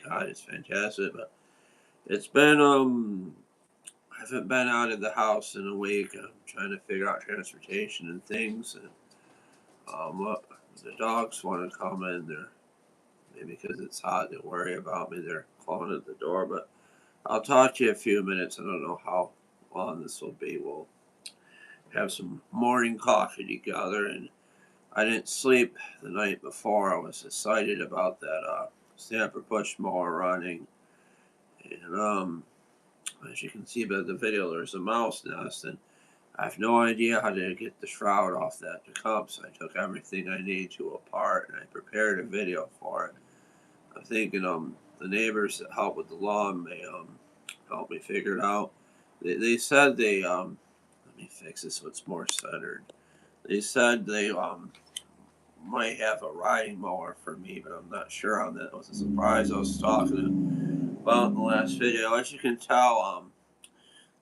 God, it's fantastic. But it's been I haven't been out of the house in a week. I'm trying to figure out transportation and things, and what the dogs want to come in there. Maybe because it's hot, they worry about me. They're clawing at the door, but I'll talk to you in a few minutes. I don't know how long this will be. We'll have some morning coffee together, and I didn't sleep the night before. I was excited about that snapper push mower running, and as you can see by the video, there's a mouse nest, and I have no idea how to get the shroud off that to come. So I took everything I need to apart, and I prepared a video for it. I'm thinking the neighbors that help with the lawn may help me figure it out. They said they let me fix this so it's more centered. They said they might have a riding mower for me, but I'm not sure on that. It was a surprise. I was talking about in the last video. As you can tell,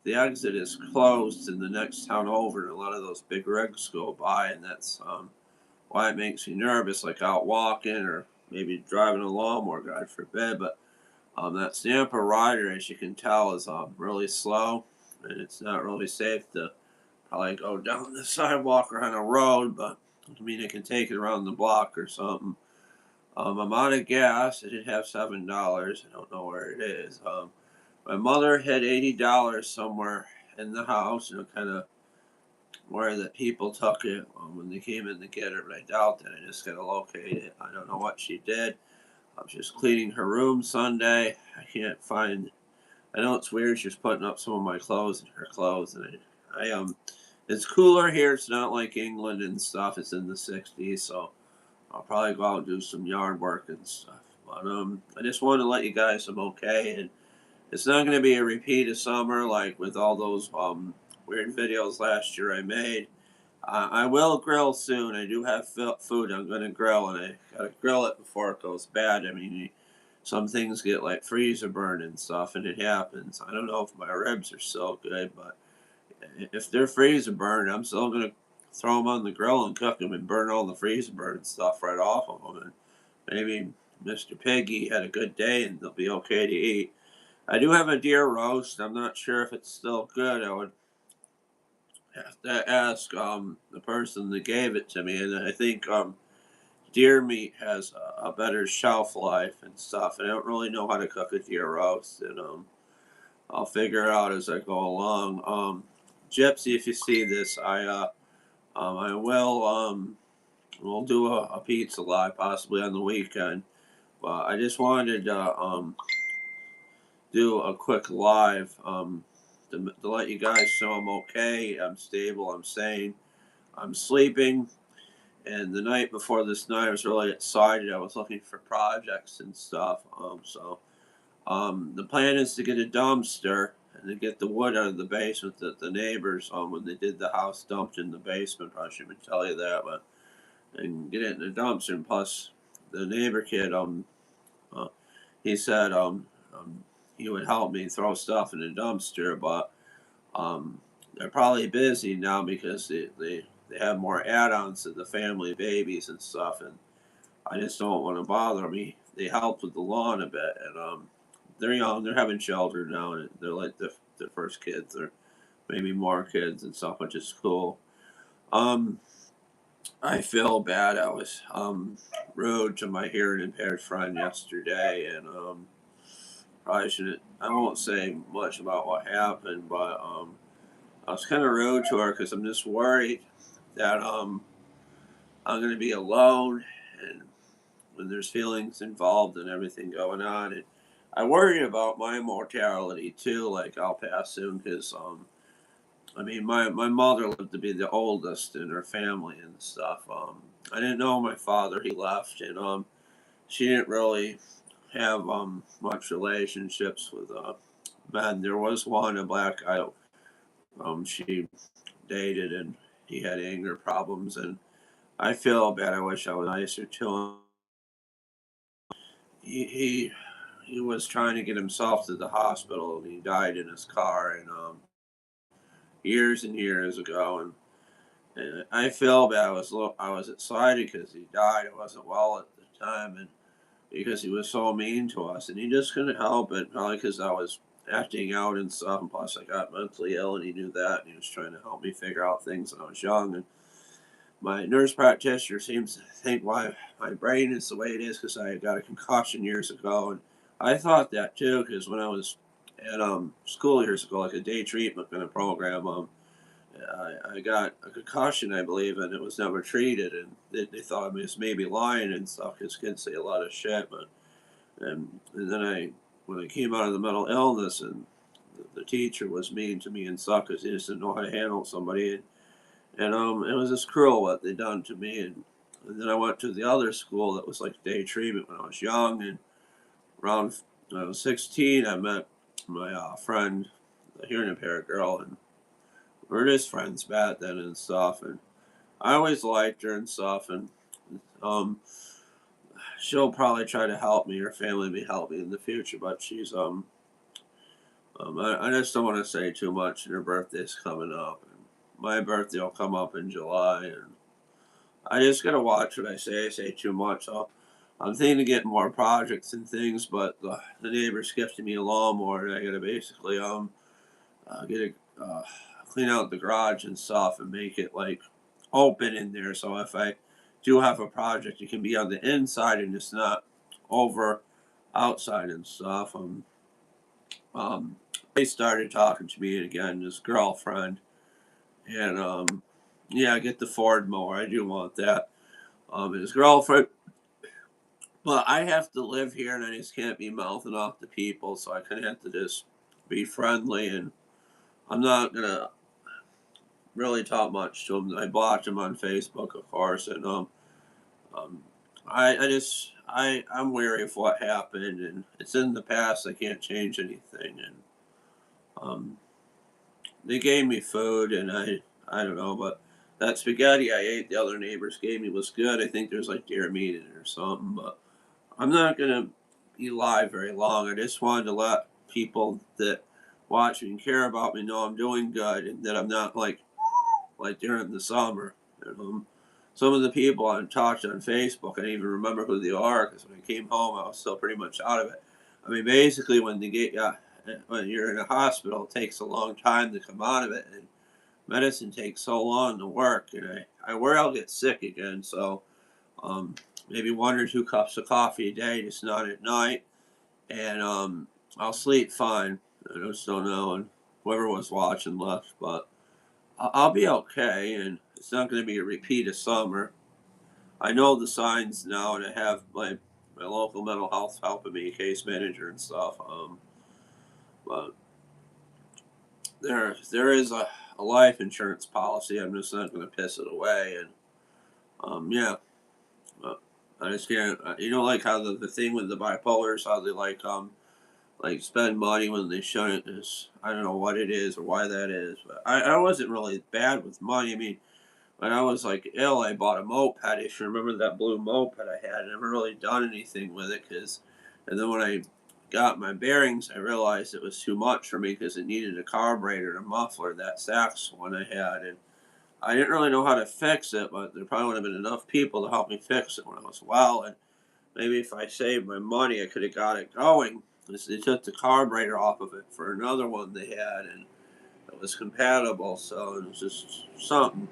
the exit is closed in the next town over, and a lot of those big rigs go by, and that's why it makes me nervous, like out walking or maybe driving a lawnmower, God forbid. But that snapper rider, as you can tell, is really slow, and it's not really safe to probably go down the sidewalk or on a road, but I mean, it can take it around the block or something. I'm out of gas. I did have $7. I don't know where it is. My mother had $80 somewhere in the house, kind of where the people took it when they came in to get her, but I doubt that. I just got to locate it. I don't know what she did. I was just cleaning her room Sunday. I can't find. I know it's weird. She's putting up some of my clothes and her clothes, and I it's cooler here. It's not like England and stuff. It's in the 60s, so I'll probably go out and do some yard work and stuff. But I just wanted to let you guys I'm okay, and it's not going to be a repeat of summer like with all those weird videos last year I made. I will grill soon. I do have food I'm going to grill, and I got to grill it before it goes bad. I mean, some things get like freezer burn and stuff, and it happens. I don't know if my ribs are still good, but if they're freezer burned, I'm still going to throw them on the grill and cook them and burn all the freezer burn stuff right off of them. And maybe Mr. Piggy had a good day and they'll be okay to eat. I do have a deer roast. I'm not sure if it's still good. I would have to ask the person that gave it to me, and I think deer meat has a better shelf life and stuff. And I don't really know how to cook a deer roast, and I'll figure it out as I go along. Gypsy, if you see this, I will we'll do a pizza live possibly on the weekend. But I just wanted to do a quick live to let you guys know I'm okay, I'm stable, I'm sane, I'm sleeping. And the night before this night, I was really excited. I was looking for projects and stuff. The plan is to get a dumpster and to get the wood out of the basement that the neighbors, when they did the house, dumped in the basement. I should even tell you that, but and get it in the dumpster. And plus, the neighbor kid, uh, he said he would help me throw stuff in the dumpster, but they're probably busy now because they have more add-ons to the family babies and stuff, and I just don't want to bother me. They help with the lawn a bit, and they're young, they're having children now, and they're like the first kids, or maybe more kids and stuff, which is cool. Um, I feel bad. I was rude to my hearing impaired friend yesterday, and probably shouldn't. I won't say much about what happened, but I was kind of rude to her because I'm just worried that I'm going to be alone, and when there's feelings involved and everything going on, and I worry about my mortality too. Like I'll pass soon because I mean my mother lived to be the oldest in her family and stuff. I didn't know my father. He left, and she didn't really have much relationships with men. There was one, a black guy. She dated, and he had anger problems, and I feel bad. I wish I was nicer to him. He he was trying to get himself to the hospital, and he died in his car, and years and years ago, and I feel bad. I was excited because he died. I wasn't well at the time, and because he was so mean to us, and he just couldn't help it. Probably because I was acting out and stuff, and plus I got mentally ill, and he knew that, and he was trying to help me figure out things when I was young. And my nurse practitioner seems to think why my brain is the way it is because I got a concussion years ago, and I thought that too because when I was at school years ago, like a day treatment kind of program, I got a concussion, I believe, and it was never treated, and they thought I was maybe lying and stuff because kids say a lot of shit, but and then when I came out of the mental illness and the teacher was mean to me and stuff because he just didn't know how to handle somebody, and it was just cruel what they done to me, and then I went to the other school that was like day treatment when I was young, and around when I was 16, I met my friend, the hearing impaired girl, and we were just friends back then and stuff, and I always liked her and stuff, and um, she'll probably try to help me, her family may help me in the future, but she's I just don't want to say too much, and her birthday's coming up, and my birthday will come up in July, and I just gotta watch what I say. I say too much. I'm thinking of getting more projects and things, but the neighbor's gifted me a lawnmower, and I gotta basically get a clean out the garage and stuff and make it like open in there. So if I do have a project, it can be on the inside and it's not over outside and stuff. They started talking to me again, his girlfriend, and yeah, get the Ford mower. I do want that. His girlfriend, but I have to live here, and I just can't be mouthing off to people, so I kind of have to just be friendly, and I'm not gonna really talk much to him. I blocked him on Facebook, of course, and um I'm wary of what happened, and it's in the past. I can't change anything, and um, they gave me food, and I don't know, but that spaghetti I ate, the other neighbors gave me was good. I think there's like deer meat in it or something, but I'm not gonna be live very long. I just wanted to let people that watch me and care about me know I'm doing good, and that I'm not like during the summer. And, some of the people I talked on Facebook, I didn't even remember who they are because when I came home, I was still pretty much out of it. I mean, basically, when you're in a hospital, it takes a long time to come out of it, and medicine takes so long to work. And I worry I'll get sick again. So um, maybe 1 or 2 cups of coffee a day, just not at night, and I'll sleep fine. I just don't know, and whoever was watching left, but I'll be okay, and it's not going to be a repeat of summer. I know the signs now, and I have my local mental health helping me, case manager and stuff. But there is a life insurance policy. I'm just not going to piss it away, and yeah, uh, I just can't. You know, like how the thing with the bipolars, how they like spend money when they shouldn't. Is I don't know what it is or why that is, but I wasn't really bad with money. I mean, when I was like ill, I bought a moped. If you remember that blue moped I had, I never really done anything with it and then when I got my bearings, I realized it was too much for me because it needed a carburetor and a muffler. That Saks one I had, and I didn't really know how to fix it, but there probably would have been enough people to help me fix it when I was well, and maybe if I saved my money, I could have got it going. They took the carburetor off of it for another one they had, and it was compatible, so it was just something.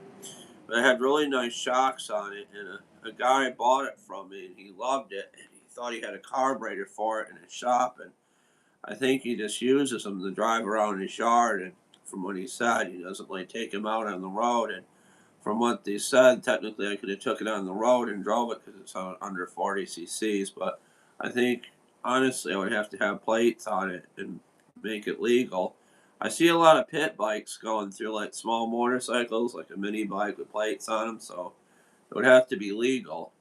But it had really nice shocks on it, and a guy bought it from me, and he loved it, and he thought he had a carburetor for it in his shop, and I think he just uses them to drive around his yard, and from what he said, he doesn't like take them out on the road, and from what they said, technically I could have took it on the road and drove it because it's under 40 cc's, but I think, honestly, I would have to have plates on it and make it legal. I see a lot of pit bikes going through like small motorcycles, like a mini bike with plates on them, so it would have to be legal.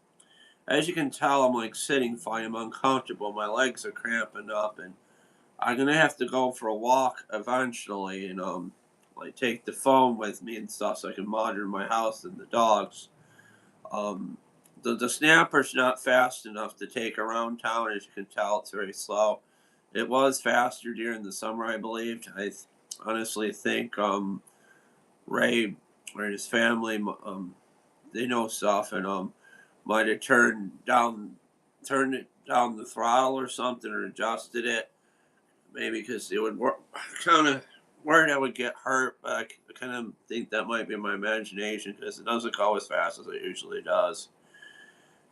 As you can tell, I'm like sitting fine, I'm uncomfortable, my legs are cramping up, and I'm gonna have to go for a walk eventually, and like take the phone with me and stuff so I can monitor my house and the dogs. Um, the snapper's not fast enough to take around town, as you can tell. It's very slow. It was faster during the summer, I believed. Honestly think Ray or his family they know stuff, and might have turned it down the throttle or something or adjusted it. Maybe because it would work. Kind of worried I would get hurt, but I kind of think that might be my imagination because it doesn't go as fast as it usually does.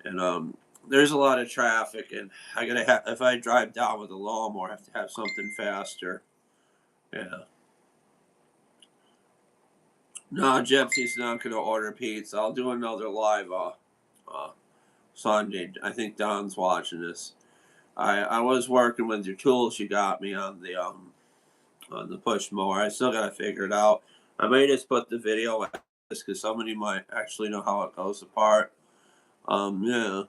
And there's a lot of traffic, and I gotta have if I drive down with a lawnmower, I have to have something faster. Yeah. No, Gypsy's not gonna order pizza. I'll do another live uh Sunday. I think Don's watching this. I was working with your tools you got me on the push mower. I still gotta figure it out. I may just put the video at this because somebody might actually know how it goes apart. Yeah.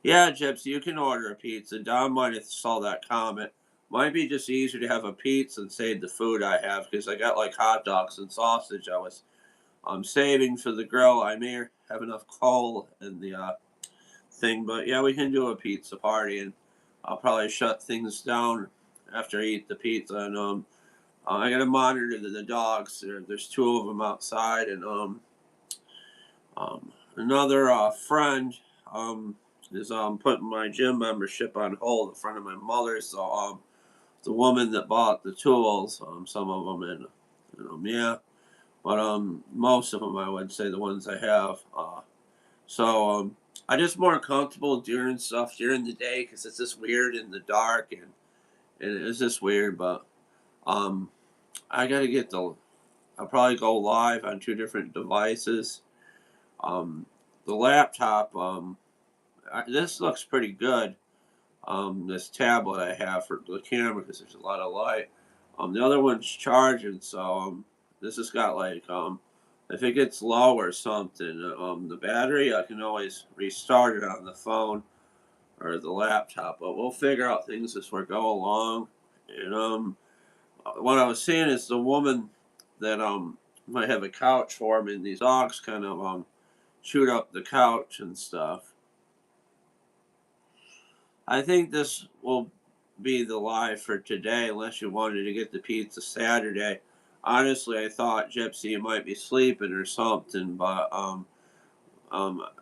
Yeah, Gypsy, you can order a pizza. Don might have saw that comment. Might be just easier to have a pizza and save the food I have because I got like hot dogs and sausage I was saving for the grill. I may have enough coal in the thing, but yeah, we can do a pizza party and I'll probably shut things down after I eat the pizza and I gotta monitor the dogs. There's two of them outside and another friend is putting my gym membership on hold in front of my mother. So the woman that bought the tools, some of them and yeah, but most of them I would say the ones I have. So I just more comfortable doing stuff during the day because it's just weird in the dark and it's just weird. But um I gotta get the. I'll probably go live on two different devices. The laptop. This looks pretty good. This tablet I have for the camera because there's a lot of light. The other one's charging, so this has got like if it gets low or something, the battery I can always restart it on the phone or the laptop. But we'll figure out things as we go along. And what I was saying is the woman that might have a couch for me, and these dogs kind of shoot up the couch and stuff. I think this will be the live for today, unless you wanted to get the pizza Saturday. Honestly, I thought Gypsy might be sleeping or something, but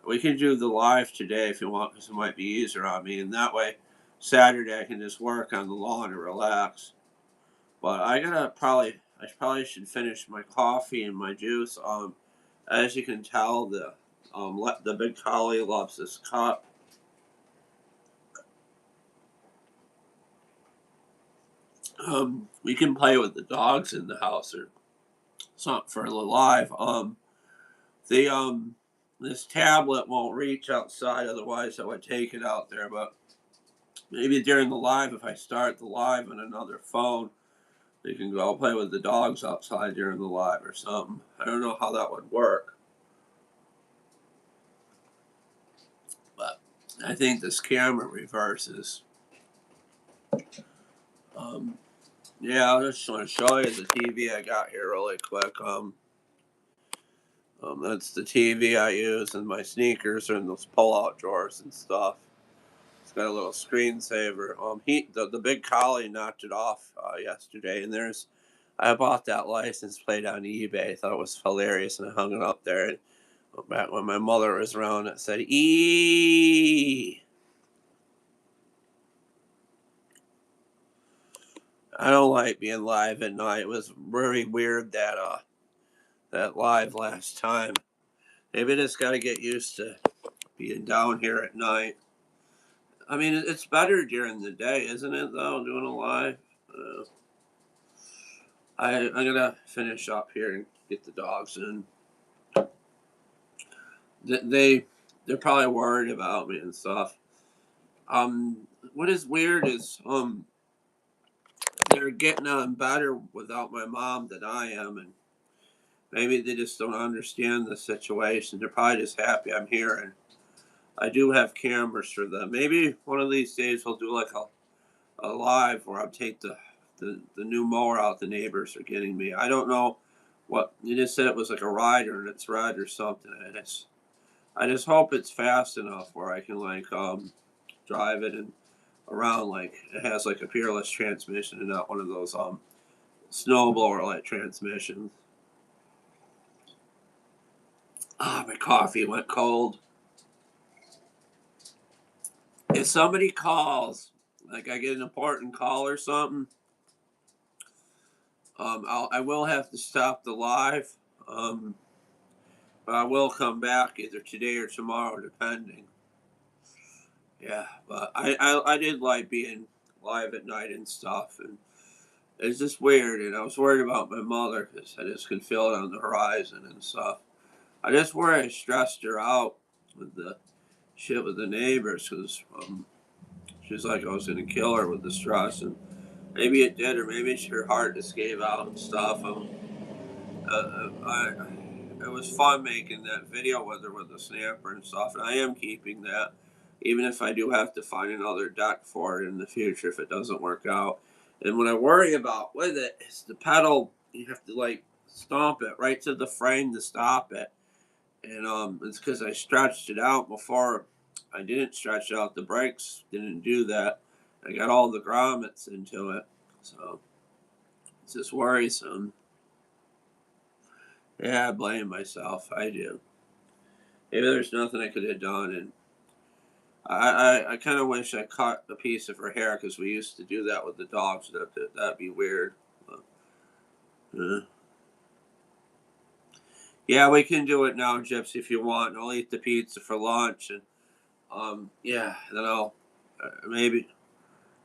we can do the live today if you want, because it might be easier on me, and that way Saturday I can just work on the lawn and relax. But I probably should finish my coffee and my juice. As you can tell, the big collie loves this cup. We can play with the dogs in the house or something for the live. The this tablet won't reach outside, otherwise I would take it out there. But maybe during the live, if I start the live on another phone, they can go play with the dogs outside during the live or something. I don't know how that would work, but I think this camera reverses. Um, yeah, I just want to show you the TV I got here really quick. That's the TV I use, and my sneakers are in those pull-out drawers and stuff. It's got a little screensaver. The big collie knocked it off yesterday, and I bought that license plate on eBay. I thought it was hilarious, and I hung it up there. And back when my mother was around, it said "E." I don't like being live at night. It was very weird that live last time. Maybe I just got to get used to being down here at night. I mean, it's better during the day, isn't it? Though doing a live. Uh, I'm gonna finish up here and get the dogs in. They're probably worried about me and stuff. What is weird is they're getting on better without my mom than I am, and maybe they just don't understand the situation. They're probably just happy I'm here, and I do have cameras for them. Maybe one of these days we'll do like a live where I'll take the new mower out the neighbors are getting me. I don't know what you just said it was like a rider and it's red or something. And I just hope it's fast enough where I can like drive it and around like it has like a peerless transmission and not one of those snowblower like transmissions. Ah, my coffee went cold. if somebody calls, like I get an important call or something, I will have to stop the live. Um, but I will come back either today or tomorrow, depending. Yeah, but I did like being live at night and stuff, and it's just weird. And I was worried about my mother because I just can feel it on the horizon and stuff. I just worry I stressed her out with the shit with the neighbors because she's like I was gonna kill her with the stress, and maybe it did, or maybe her heart just gave out and stuff. It was fun making that video with her with the snapper and stuff, and I am keeping that, even if I do have to find another deck for it in the future if it doesn't work out. And what I worry about with it is the pedal. You have to like stomp it right to the frame to stop it, and it's because I stretched it out before. I didn't stretch out the brakes, didn't do that. I got all the grommets into it, so it's just worrisome. Yeah, I blame myself. I do. Maybe there's nothing I could have done, and I kind of wish I cut a piece of her hair because we used to do that with the dogs. That'd be weird. But, uh, yeah, we can do it now, Gypsy, if you want. I'll eat the pizza for lunch, and yeah, then I'll maybe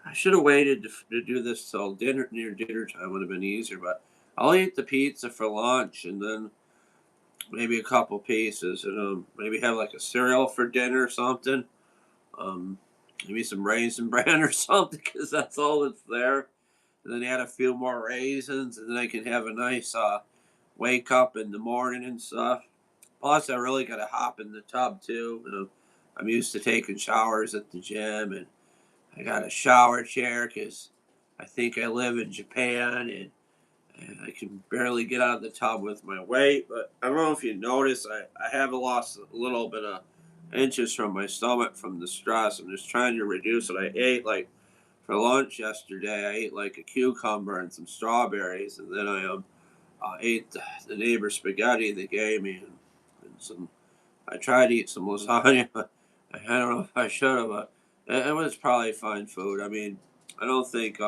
I should have waited to do this till dinner near dinner time would have been easier. But I'll eat the pizza for lunch, and then maybe a couple pieces, and maybe have like a cereal for dinner or something. Um, Maybe some raisin bran or something because that's all that's there. And then add a few more raisins, and then I can have a nice wake up in the morning and stuff. Plus, I really got to hop in the tub too. You know, I'm used to taking showers at the gym, and I got a shower chair because I think I live in Japan, and I can barely get out of the tub with my weight. But I don't know if you notice, I have lost a little bit of inches from my stomach from the stress. I'm just trying to reduce it. I ate like for lunch yesterday. I ate like a cucumber and some strawberries, and then I ate the neighbor's spaghetti they gave me, and some. I tried to eat some lasagna, but I don't know if I should have. But it was probably fine food. I mean, I don't think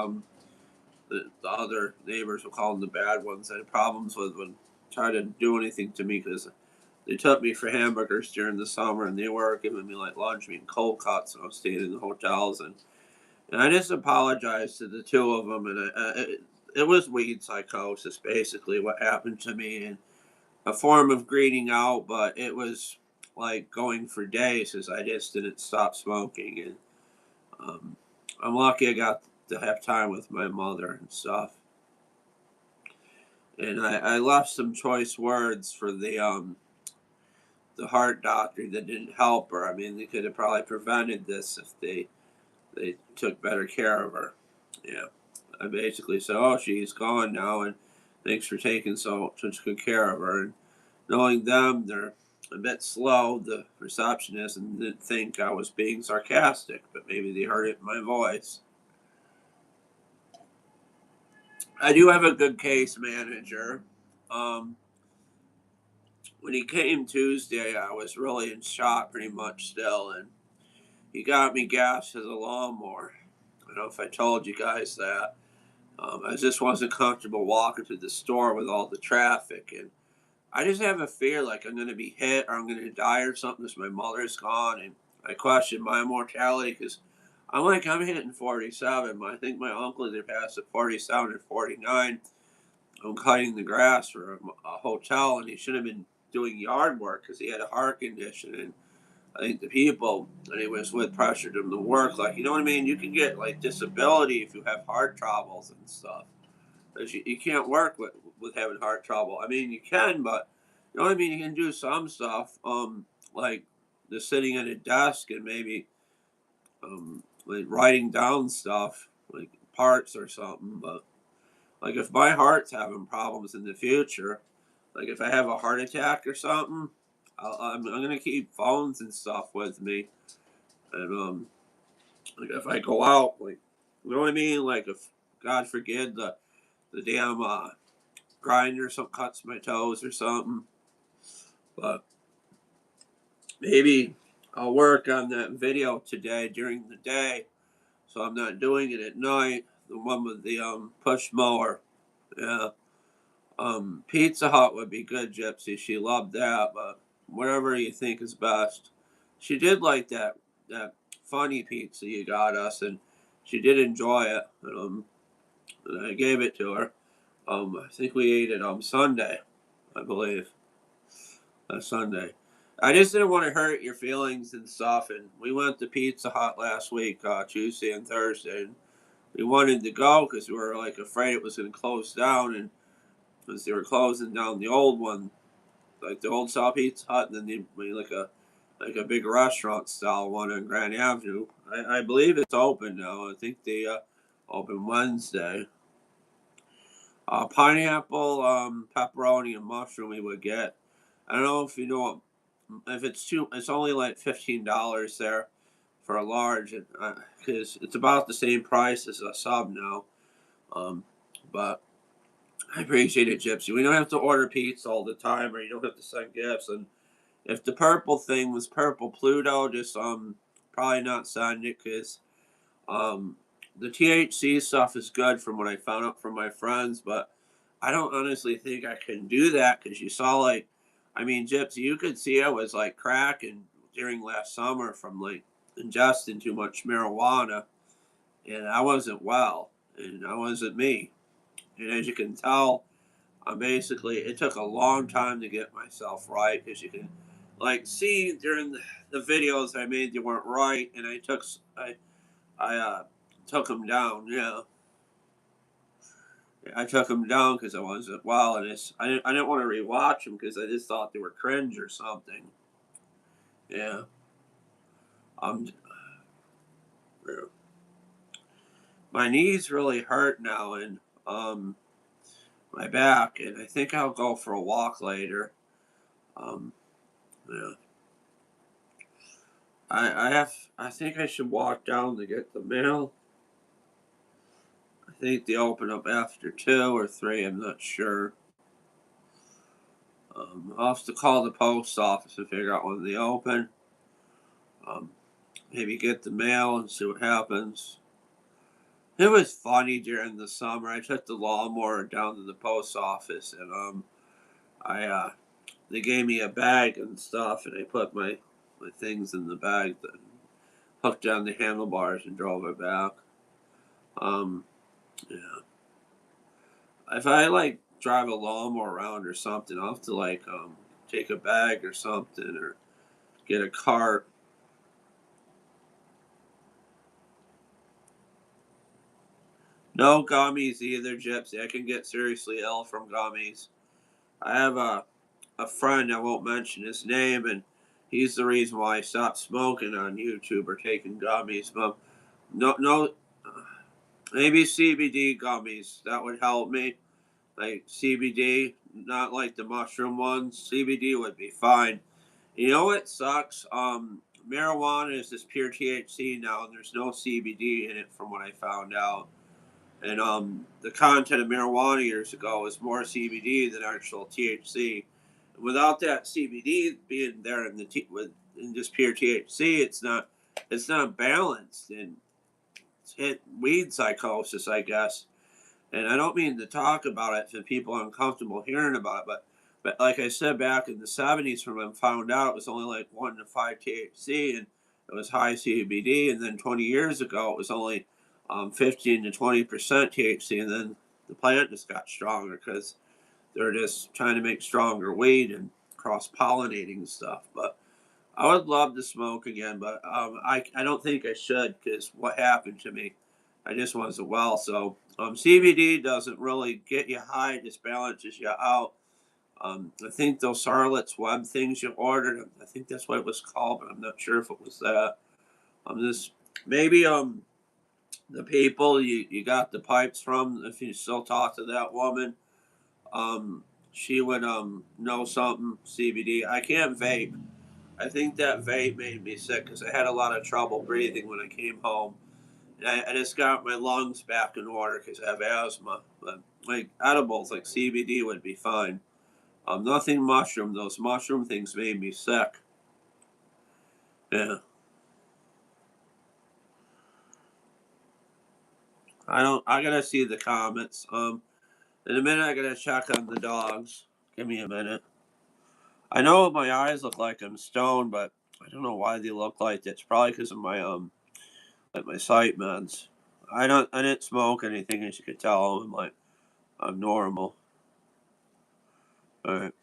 the other neighbors, will call them the bad ones, I had problems with when try to do anything to me because they took me for hamburgers during the summer and they were giving me like lunch meat and cold cuts and I was staying in the hotels and I just apologized to the two of them and it was weed psychosis basically what happened to me and a form of greening out, but it was like going for days as I just didn't stop smoking and um, I'm lucky I got to have time with my mother and stuff. And I left some choice words for the heart doctor that didn't help her. I mean, they could have probably prevented this if they took better care of her. Yeah, I basically said, "Oh, she's gone now, and thanks for taking such good care of her." And knowing them, they're a bit slow. The receptionist and didn't think I was being sarcastic, but maybe they heard it in my voice. I do have a good case manager. Um, when he came Tuesday, I was really in shock pretty much still, and he got me gas as a lawnmower. I don't know if I told you guys that. I just wasn't comfortable walking to the store with all the traffic, and I just have a fear like I'm going to be hit or I'm going to die or something because my mother's gone, and I question my mortality because I'm hitting 47. I think my uncle either passed at 47 or 49. I'm cutting the grass for a hotel, and he should have been doing yard work because he had a heart condition. And I think the people that he was with pressured him to work. Like, you know what I mean? You can get like disability if you have heart troubles and stuff. Because you can't work with having heart trouble. I mean, you can, but you know what I mean? You can do some stuff, like just sitting at a desk and maybe like writing down stuff, like parts or something. But like if my heart's having problems in the future, like if I have a heart attack or something, I'm gonna keep phones and stuff with me, and like if I go out, like you know what I mean, like if God forbid the damn grinder or something cuts my toes or something, but maybe I'll work on that video today during the day, so I'm not doing it at night. The one with the push mower. Yeah. Pizza Hut would be good, Gypsy. She loved that, but whatever you think is best. She did like that funny pizza you got us, and she did enjoy it. And I gave it to her. I think we ate it on Sunday, I believe. Last Sunday. I just didn't want to hurt your feelings and stuff. And we went to Pizza Hut last week, Tuesday and Thursday. And we wanted to go because we were like afraid it was going to close down, and because they were closing down the old one, like the old style Pizza Hut, and then they made like a big restaurant style one on Grand Avenue. I believe it's open now. I think they open Wednesday. Pineapple, pepperoni, and mushroom we would get. I don't know if you know if it's too. It's only like $15 there for a large, because it's about the same price as a sub now. Um, but I appreciate it, Gypsy. We don't have to order pizza all the time, or you don't have to send gifts. And if the purple thing was purple Pluto, just probably not send it, because um the THC stuff is good from what I found out from my friends, but I don't honestly think I can do that, because you saw, like, I mean, Gypsy, you could see I was like cracking during last summer from like ingesting too much marijuana, and I wasn't well, and I wasn't me. And as you can tell, it took a long time to get myself right, because you can like see during the videos I made they weren't right, and I took them down. Yeah, I took them down because I wasn't well, and I didn't want to rewatch them because I just thought they were cringe or something. Yeah, um, yeah. My knees really hurt now, and um my back, and I think I'll go for a walk later. Um, yeah. I think I should walk down to get the mail. I think they open up after 2 or 3. I'm not sure. I'll have to call the post office and figure out when they open. Um, Maybe get the mail and see what happens. It was funny during the summer. I took the lawnmower down to the post office, and I they gave me a bag and stuff, and I put my things in the bag, then hooked down the handlebars and drove it back. Um, yeah. If I like drive a lawnmower around or something, I'll have to like take a bag or something, or get a cart. No gummies either, Gypsy. I can get seriously ill from gummies. I have a friend, I won't mention his name, and he's the reason why I stopped smoking on YouTube or taking gummies. But no, maybe CBD gummies, that would help me. Like CBD, not like the mushroom ones. CBD would be fine. You know what sucks? Marijuana is just pure THC now, and there's no CBD in it, from what I found out. And the content of marijuana years ago was more CBD than actual THC. Without that CBD being there in just pure THC, it's not balanced, and it's hit weed psychosis, I guess. And I don't mean to talk about it if people are uncomfortable hearing about it, but like I said, back in the '70s, when I found out it was only like 1 to 5 THC, and it was high CBD, and then 20 years ago it was only 15 to 20% THC, and then the plant just got stronger because they're just trying to make stronger weed and cross pollinating stuff. But I would love to smoke again, but I don't think I should, because what happened to me, I just wasn't well. So CBD doesn't really get you high; it just balances you out. I think those Charlotte's Web things you ordered, I think that's what it was called, but I'm not sure if it was that. This maybe the people you got the pipes from, if you still talk to that woman, she would know something CBD. I can't vape. I think that vape made me sick because I had a lot of trouble breathing when I came home. And I just got my lungs back in order because I have asthma. But like edibles, like CBD, would be fine. Nothing mushroom. Those mushroom things made me sick. Yeah. I gotta see the comments. In a minute I gotta check on the dogs. Give me a minute. I know my eyes look like I'm stoned, but I don't know why they look like that. It's probably because of my like my sight meds. I didn't smoke anything, as you could tell. I'm normal. Alright.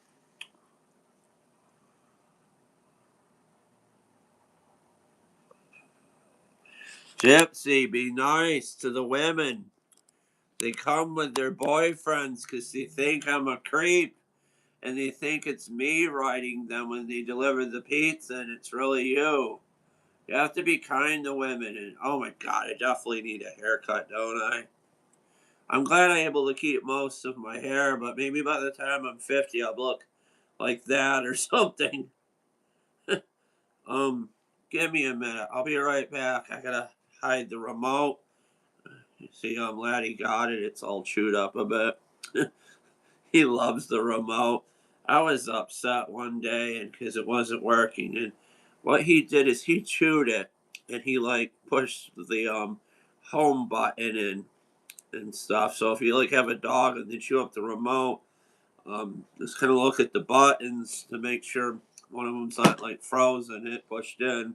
Gypsy, be nice to the women. They come with their boyfriends because they think I'm a creep, and they think it's me writing them when they deliver the pizza, and it's really you. You have to be kind to women, and oh my god, I definitely need a haircut, don't I? I'm glad I'm able to keep most of my hair, but maybe by the time I'm 50, I'll look like that or something. um, Give me a minute. I'll be right back. I gotta hide the remote. You see, I'm glad he got it. It's all chewed up a bit. He loves the remote. I was upset one day and because it wasn't working, and what he did is he chewed it and he like pushed the home button in and stuff. So if you like have a dog and they chew up the remote, just kind of look at the buttons to make sure one of them's not like frozen, it pushed in.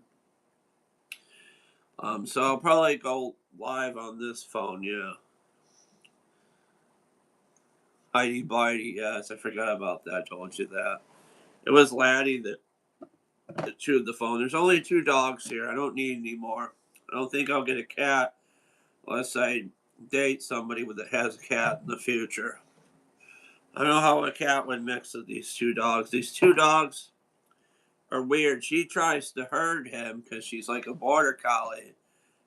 So I'll probably go live on this phone. Yeah, Heidi Bitey. Yes, I forgot about that. I told you that. It was Laddie that chewed the phone. There's only two dogs here. I don't need any more. I don't think I'll get a cat unless I date somebody that has a cat in the future. I don't know how a cat would mix with these two dogs. These two dogs are weird. She tries to herd him because she's like a border collie,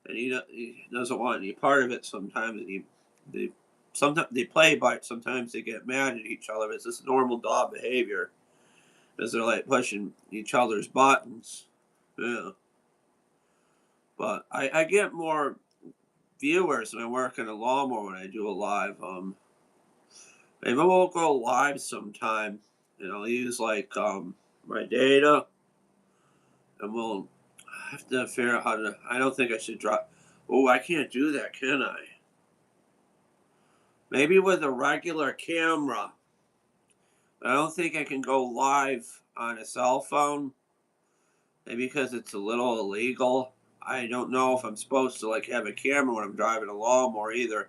and he doesn't want any part of it. Sometimes they sometimes they play by it. Sometimes they get mad at each other. It's just normal dog behavior, because they're like pushing each other's buttons. Yeah, but I get more viewers when I work in a lawnmower when I do a live. Maybe we'll go live sometime, and I'll use like my data, and we'll have to figure out how to. I don't think I should drop. Oh, I can't do that, can I? Maybe with a regular camera. I don't think I can go live on a cell phone. Maybe because it's a little illegal. I don't know if I'm supposed to like have a camera when I'm driving a lawnmower either,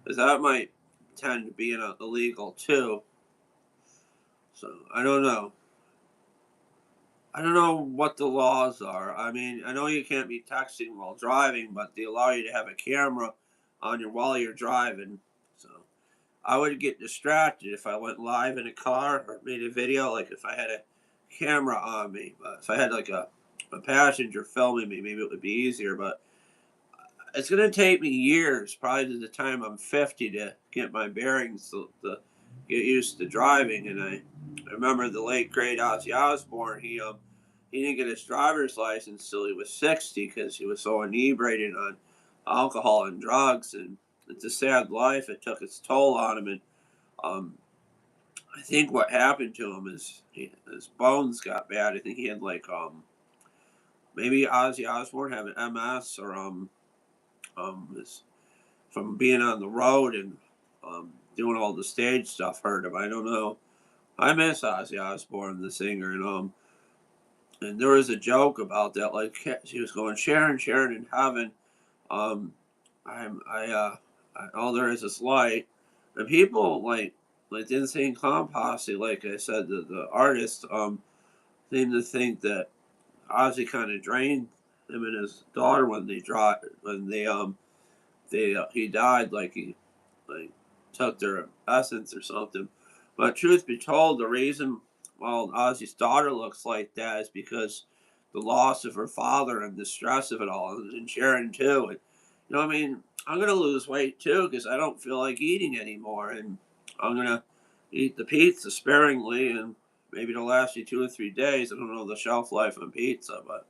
because that might tend to be illegal too. So I don't know. I don't know what the laws are. I mean, I know you can't be texting while driving, but they allow you to have a camera on you while you're driving. So I would get distracted if I went live in a car or made a video, like if I had a camera on me. But if I had like a passenger filming me, maybe it would be easier. But it's going to take me years, probably to the time I'm 50, to get my bearings, to get used to driving. And I remember the late great Ozzy Osbourne. He didn't get his driver's license till he was 60 because he was so inebriated on alcohol and drugs. And it's a sad life. It took its toll on him. And um, I think what happened to him is his bones got bad. I think he had like maybe Ozzy Osbourne having MS or his from being on the road and doing all the stage stuff hurt him. I don't know. I miss Ozzy Osbourne, the singer, and there was a joke about that. Like she was going, Sharon, Sharon in heaven. Um, all there is light, and people like the Insane Clown Posse. Like I said, the artist seemed to think that Ozzy kind of drained him and his daughter when they he died, like took their essence or something. But truth be told, the reason Ozzy's daughter looks like that is because the loss of her father and the stress of it all, and Sharon too. And I mean, I'm gonna lose weight too because I don't feel like eating anymore, and I'm gonna eat the pizza sparingly, and maybe it'll last you 2 or 3 days. I don't know the shelf life on pizza, but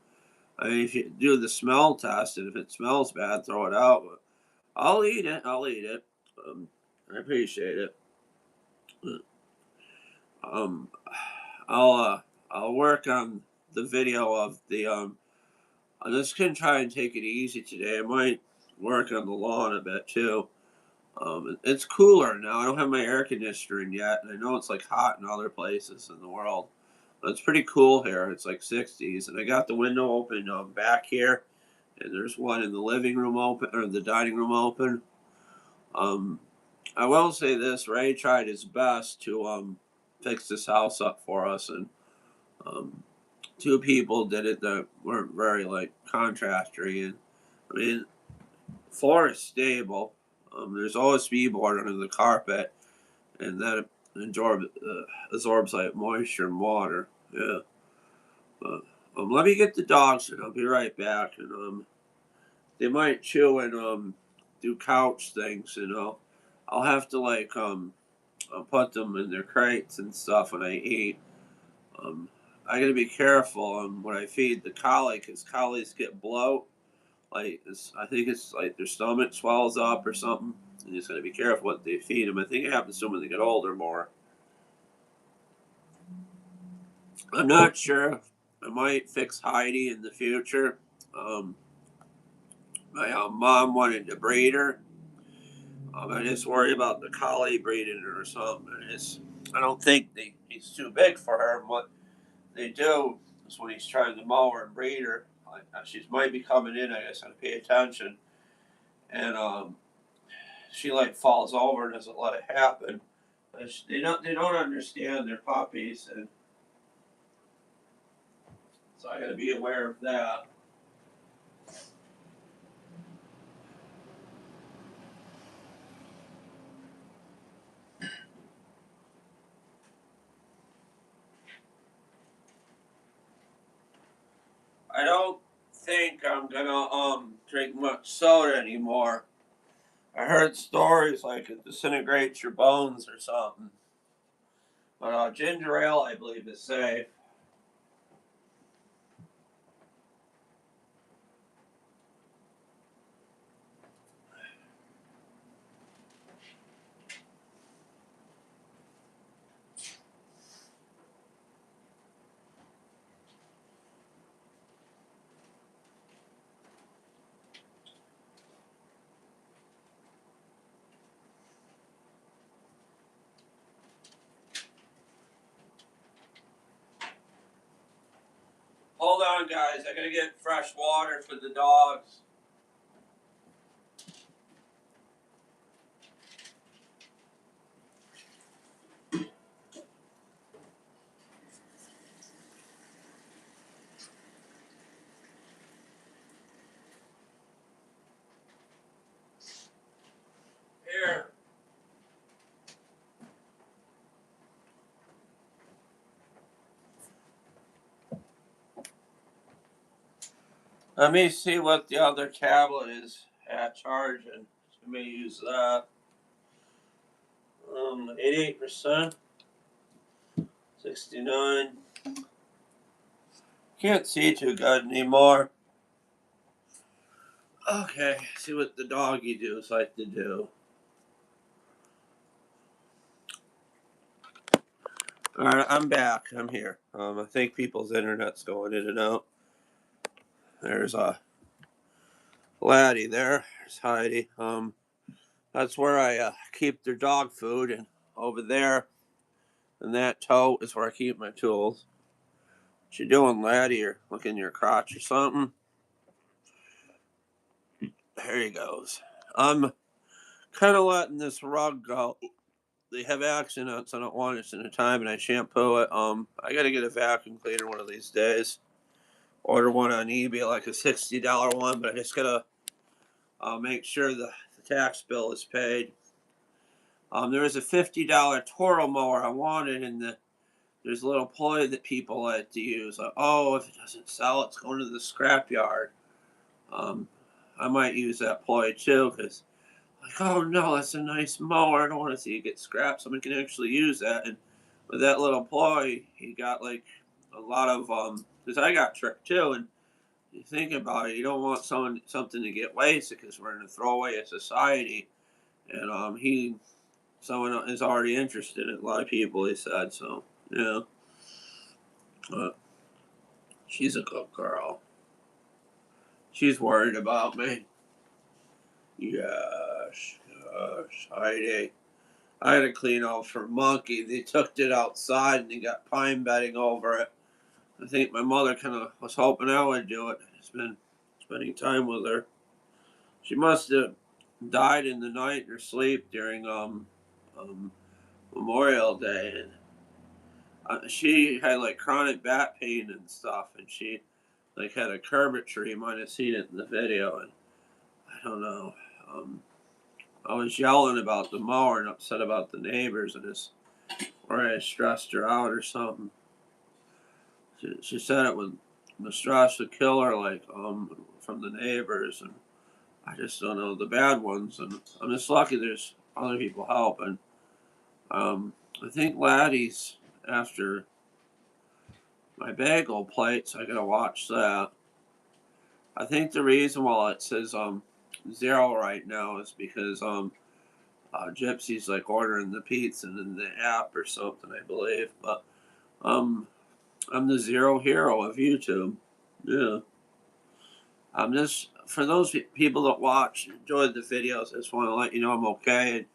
I mean, if you do the smell test, and if it smells bad, throw it out. But I'll eat it. I'll eat it. Um, I appreciate it. Um, I'll uh, I'll work on the video of the I'm just gonna try and take it easy today. I might work on the lawn a bit too. It's cooler now. I don't have my air conditioner in yet, and I know it's like hot in other places in the world. But it's pretty cool here. It's like 60s, and I got the window open back here, and there's one in the living room open or the dining room open. Um, I will say this: Ray tried his best to fix this house up for us, and um, two people did it that weren't very like contractory, and I mean, floor is stable. There's OSB board under the carpet, and that absorbs like moisture and water. Yeah. But let me get the dogs and I'll be right back. And they might chew and do couch things. I'll have to like I'll put them in their crates and stuff when I eat. Um, I gotta be careful when I feed the collie because collies get bloat. Like I think it's like their stomach swells up or something. And you just gotta be careful what they feed them. I think it happens to them when they get older more. I'm not sure. I might fix Heidi in the future. Um, my mom wanted to breed her. I just worry about the collie breeding her or something. I don't think he's too big for her. And what they do is when he's trying to mow her and breed her, like, she might be coming in. I guess I pay attention, and she like falls over and doesn't let it happen. They don't understand their puppies, and so I got to be aware of that. I don't think I'm gonna drink much soda anymore. I heard stories like it disintegrates your bones or something. But ginger ale, I believe, is safe. Hold on, guys. I gotta get fresh water for the dogs. Here. Let me see what the other tablet is at charging. Let me use that. 88%. 69. Can't see too good anymore. Okay, see what the doggy does like to do. All right, I'm back. I'm here. I think people's internet's going in and out. There's a Laddie there. There's Heidi. That's where I keep their dog food, and over there in that tote is where I keep my tools. What you doing, Laddie? You're looking in your crotch or something? There he goes. I'm kind of letting this rug go. They have accidents. I don't want it in a time, and I shampoo it. I gotta get a vacuum cleaner one of these days. Order one on eBay, like a $60 one, but I just gotta make sure the tax bill is paid. There was a $50 Toro mower I wanted, and there's a little ploy that people like to use. Like, oh, if it doesn't sell, it's going to the scrapyard. Um, I might use that ploy too, because like, oh no, that's a nice mower. I don't want to see it get scrapped. Someone can actually use that. And with that little ploy, he got like a lot of because I got tricked too. And you think about it, you don't want something to get wasted because we're in a throwaway society. And someone is already interested in a lot of people. He said so. Yeah, but she's a good girl. She's worried about me. Yes, yes, Heidi. I had to clean out for Monkey. They took it outside and they got pine bedding over it. I think my mother kind of was hoping I would do it. It's been spending time with her. She must have died in the night in her sleep during um Memorial Day, and she had like chronic back pain and stuff, and she like had a curvature. You might have seen it in the video, and I don't know. Um, I was yelling about the mower and upset about the neighbors, and it's or I stressed her out or something. She said it would the stress would kill her, like from the neighbors, and I just don't know the bad ones, and I'm just lucky there's other people helping. I think Laddie's after my bagel plate, so I gotta watch that. I think the reason why it says 0 right now is because Gypsy's like ordering the pizza in the app or something, I believe. But um, I'm the zero hero of YouTube. Yeah, I'm just for those people that watch, enjoyed the videos. I just want to let you know I'm okay. And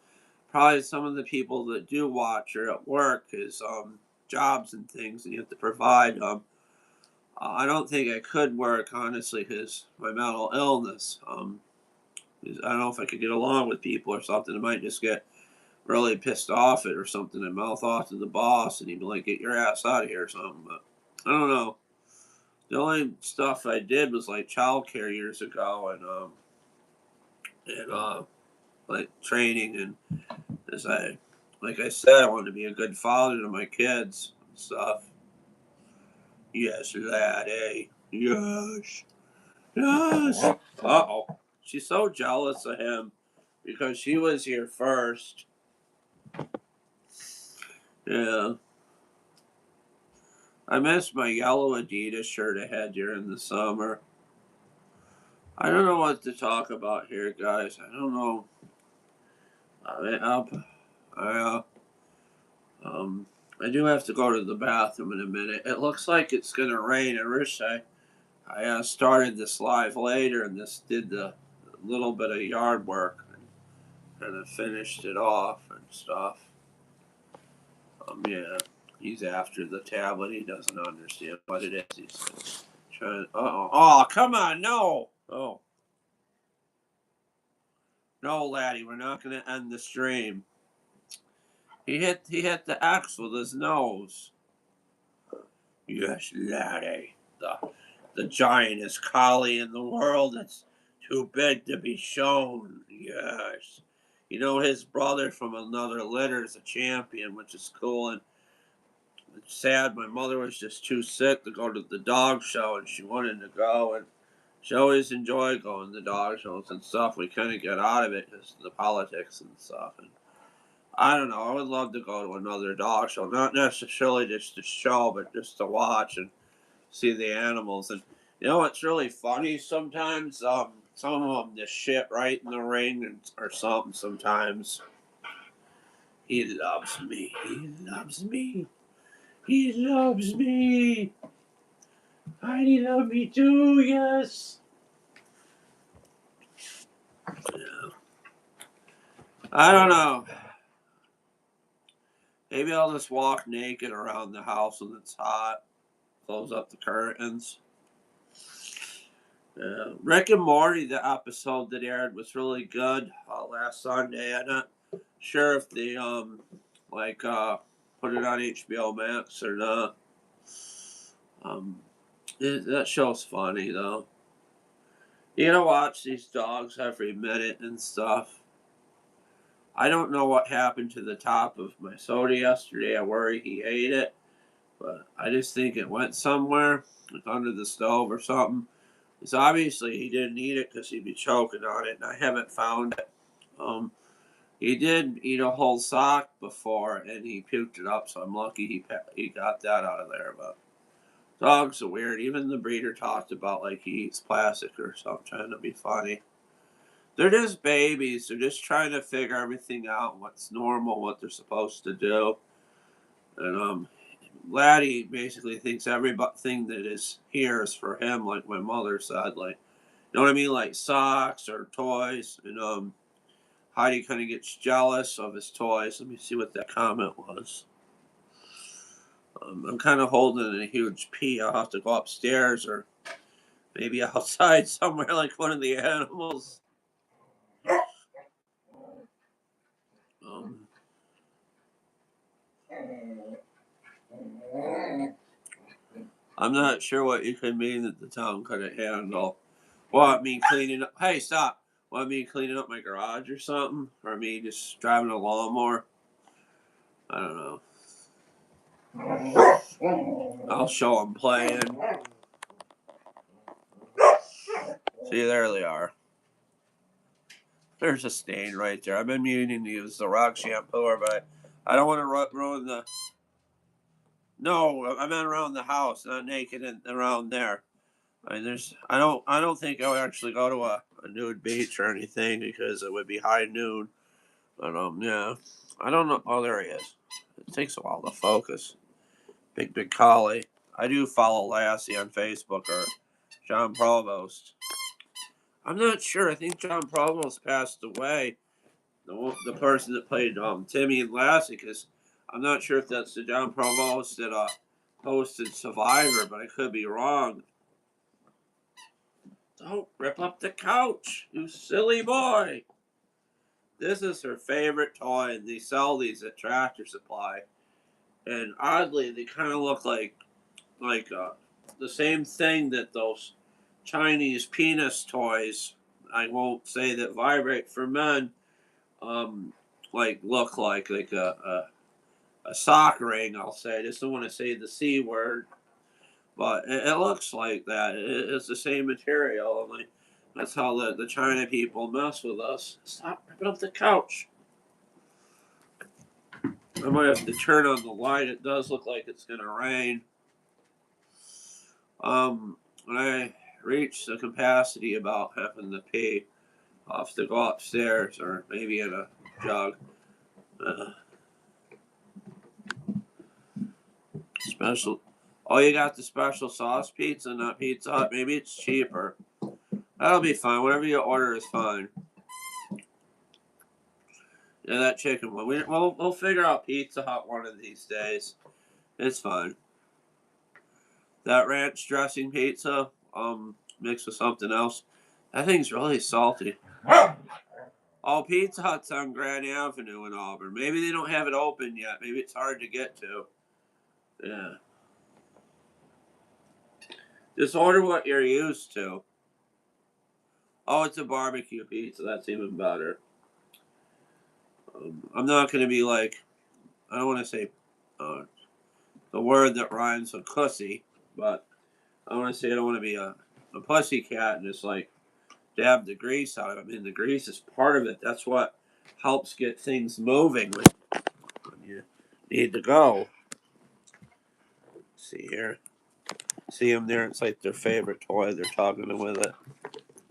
probably some of the people that do watch are at work, is jobs and things, and you have to provide. I don't think I could work honestly because my mental illness. I don't know if I could get along with people or something. I might just get really pissed off at or something and mouth off to the boss, and he'd be like, "Get your ass out of here" or something. But I don't know. The only stuff I did was like childcare years ago, and like training, and as like I said, I wanted to be a good father to my kids and stuff. Yes, that, eh? Yes, yes. Uh-oh. She's so jealous of him because she was here first. Yeah. I miss my yellow Adidas shirt I had during the summer. I don't know what to talk about here, guys. I don't know. I mean, I, um, I do have to go to the bathroom in a minute. It looks like it's gonna rain. I wish I started this live later and this did the little bit of yard work and kind of finished it off and stuff. Yeah, he's after the tablet. He doesn't understand what it is. He's trying. Oh, come on, no. Oh, no, laddie, we're not going to end the stream. He hit the X with his nose. Yes, laddie. The giantest collie in the world. It's too big to be shown. Yes. You know, his brother from another litter is a champion, which is cool. And it's sad. My mother was just too sick to go to the dog show, and she wanted to go. And she always enjoyed going to dog shows and stuff. We kind of get out of it because of the politics and stuff. And I don't know. I would love to go to another dog show, not necessarily just to show, but just to watch and see the animals. And you know, it's really funny sometimes. Some of them just shit right in the ring or something. Sometimes he loves me. He loves me. He loves me. Heidi love me too. Yes. Yeah. I don't know. Maybe I'll just walk naked around the house when it's hot. Close up the curtains. Rick and Morty, the episode that aired was really good last Sunday. I'm not sure if they put it on HBO Max or not. That show's funny though. You gotta watch these dogs every minute and stuff. I don't know what happened to the top of my soda yesterday. I worry he ate it, but I just think it went somewhere, like under the stove or something. Because obviously he didn't eat it because he'd be choking on it, and I haven't found it. He did eat a whole sock before, and he puked it up, so I'm lucky he got that out of there. But dogs are weird. Even the breeder talked about like he eats plastic or something, trying to be funny. They're just babies. They're just trying to figure everything out, what's normal, what they're supposed to do. And Laddie basically thinks everything that is here is for him, like my mother said. Like You know what I mean? Like socks or toys. And Heidi kind of gets jealous of his toys. Let me see what that comment was. I'm kind of holding a huge pee. I'll have to go upstairs or maybe outside somewhere like one of the animals. Um, I'm not sure what you could mean that the town couldn't handle. What, me cleaning up? Hey, stop. What, me cleaning up my garage or something? Or me just driving a lawnmower? I don't know. I'll show them playing. See, there they are. There's a stain right there. I've been meaning to use the rock shampooer, but I don't want to ruin the. No, I meant around the house, not naked and around there. I mean, I don't think I would actually go to a nude beach or anything because it would be high noon. But yeah, I don't know. Oh, there he is. It takes a while to focus. Big collie. I do follow Lassie on Facebook or John Provost. I'm not sure. I think John Provost passed away. The person that played Timmy and Lassie, because I'm not sure if that's the John Provost that hosted Survivor, but I could be wrong. Don't rip up the couch, you silly boy. This is her favorite toy, and they sell these at Tractor Supply. And oddly, they kind of look like the same thing that those Chinese penis toys. I won't say that vibrate for men. Look like a sock ring. I'll say. I just don't want to say the C word, but it looks like that. It's the same material. Only that's how the China people mess with us. Stop ripping up the couch. I might have to turn on the light. It does look like it's gonna rain. When I reach the capacity about having to pee, I'll have to go upstairs or maybe in a jug. Special. Oh, you got the special sauce pizza, not Pizza Hut. Maybe it's cheaper. That'll be fine. Whatever you order is fine. Yeah, that chicken one. We'll figure out Pizza Hut one of these days. It's fine. That ranch dressing pizza, mixed with something else. That thing's really salty. Oh, Pizza Hut's on Grand Avenue in Auburn. Maybe they don't have it open yet. Maybe it's hard to get to. Yeah. Just order what you're used to. Oh, it's a barbecue pizza. That's even better. I'm not going to be like, I don't want to say the word that rhymes with cussy, but I want to say I don't want to be a pussy cat and just like dab the grease out of it. I mean, the grease is part of it. That's what helps get things moving when you need to go. See here. See them there? It's like their favorite toy. They're talking with it.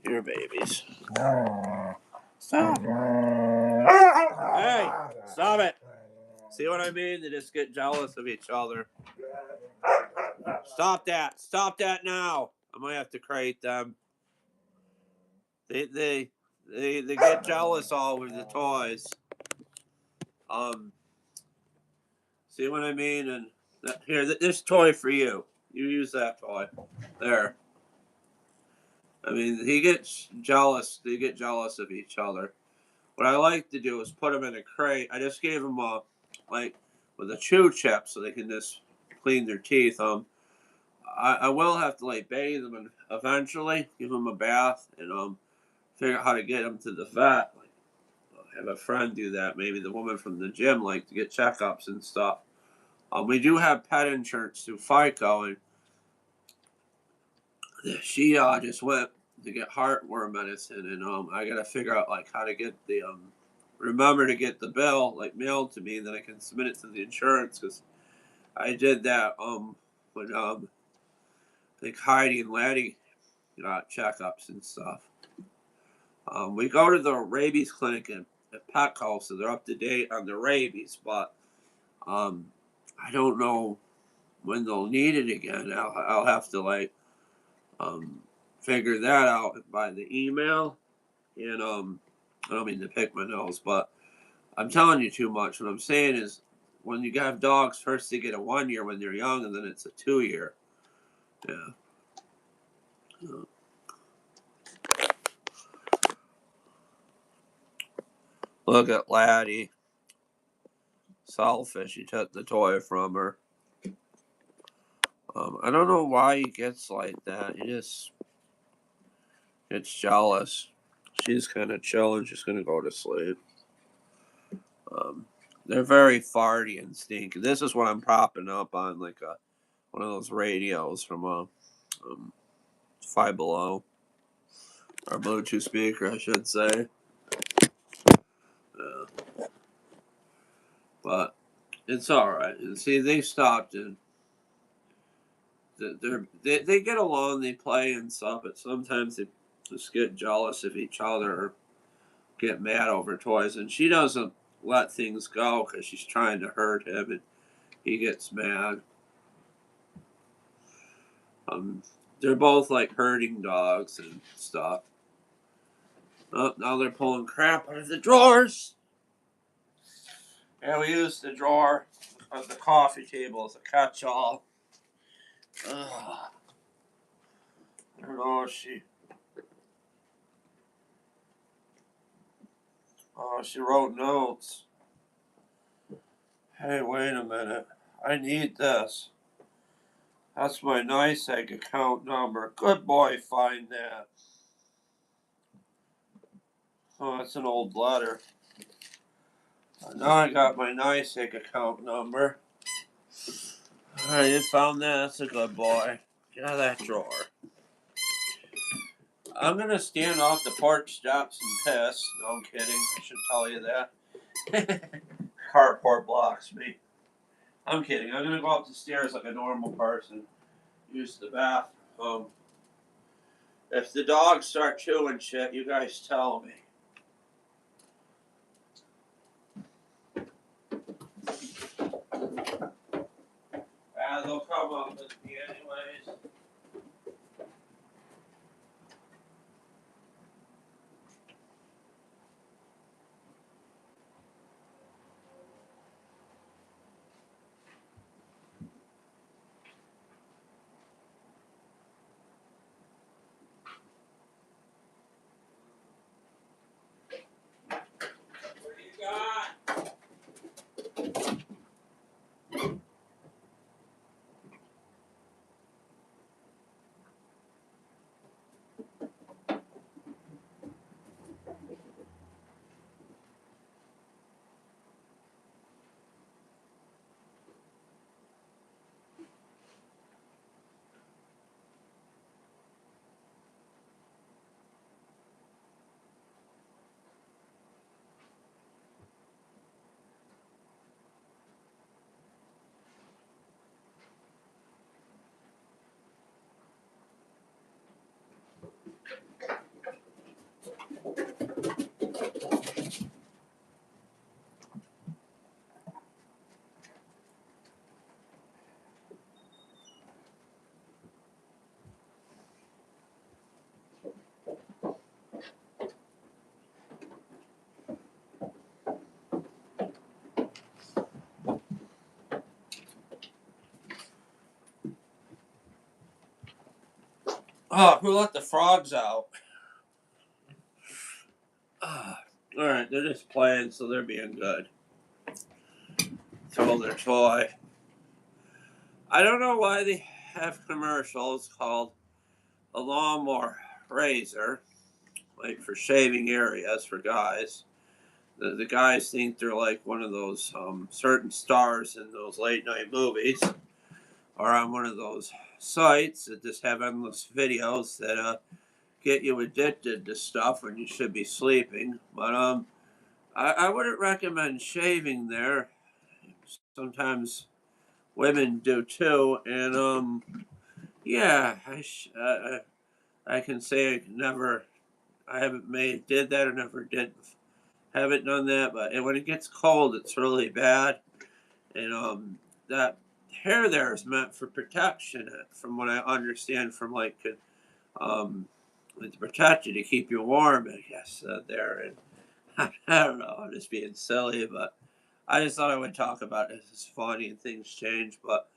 Here, babies. Stop. Hey, stop it. See what I mean? They just get jealous of each other. Stop that. Stop that now. I might have to crate them. They get jealous all over the toys. See what I mean? And here, this toy for you. You use that toy. There. I mean, he gets jealous. They get jealous of each other. What I like to do is put them in a crate. I just gave them with a chew chip so they can just clean their teeth. I will have to like bathe them and eventually give them a bath and figure out how to get them to the vet. Like, I'll have a friend do that. Maybe the woman from the gym like to get checkups and stuff. We do have pet insurance through FICO, and she just went to get heartworm medicine, and I gotta figure out like how to get the remember to get the bill like mailed to me, and then I can submit it to the insurance because I did that when I think Heidi and Laddie got checkups and stuff. We go to the rabies clinic at Petco, so they're up to date on the rabies, but I don't know when they'll need it again. I'll have to like figured that out by the email. And I don't mean to pick my nose, but I'm telling you too much. What I'm saying is, when you have dogs, first they get a 1 year when they're young, and then it's a 2 year. Yeah. Look at Laddie. Selfish. He took the toy from her. I don't know why he gets like that. He just gets jealous. She's kind of chilling. She's going to go to sleep. They're very farty and stinky. This is what I'm propping up on, like one of those radios from Five Below. Or Bluetooth speaker, I should say. But it's alright. And see, they stopped and they get along, they play and stuff, but sometimes they just get jealous of each other or get mad over toys. And she doesn't let things go because she's trying to hurt him, and he gets mad. They're both like herding dogs and stuff. Oh, now they're pulling crap out of the drawers. And we use the drawer of the coffee table as a catch-all. I don't know if she... Oh, she wrote notes. Hey, wait a minute. I need this. That's my nice egg account number. Good boy, find that. Oh, that's an old letter. Now I got my nice egg account number. Alright, you found that. That's a good boy. Get out of that drawer. I'm gonna stand off the porch steps and piss. No, I'm kidding. I should tell you that. Carport blocks me. I'm kidding. I'm gonna go up the stairs like a normal person. Use the bathroom. If the dogs start chewing shit, you guys tell me. They'll come up with me anyways. What do you got? Oh, who let the frogs out? Alright, they're just playing, so they're being good. Throw their toy. I don't know why they have commercials called a lawnmower razor, like for shaving areas for guys. The guys think they're like one of those certain stars in those late night movies, or on one of those sites that just have endless videos that get you addicted to stuff when you should be sleeping. But I wouldn't recommend shaving there. Sometimes women do too, and yeah, I can say I haven't did that or never haven't done that. But and when it gets cold, it's really bad, and that hair there is meant for protection, from what I understand from like to protect you, to keep you warm, I guess, there. And I don't know, I'm just being silly, but I just thought I would talk about it. It's funny and things change, but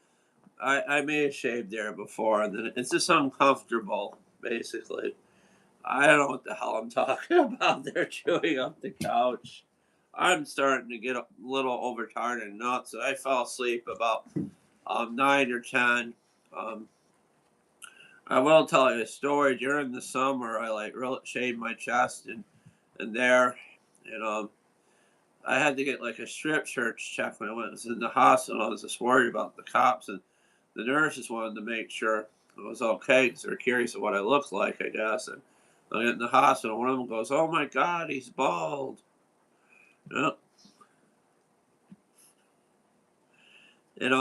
I may have shaved there before, and then it's just uncomfortable, basically. I don't know what the hell I'm talking about. They're chewing up the couch. I'm starting to get a little overtired and nuts. I fell asleep about 9 or 10. Um, I will tell you a story. During the summer, I like really shaved my chest and there, and I had to get like a strip search check when I was in the hospital. I was just worried about the cops, and the nurses wanted to make sure it was okay because they're curious of what I looked like, I guess. And I get in the hospital. One of them goes, "Oh my God, he's bald." Yep. And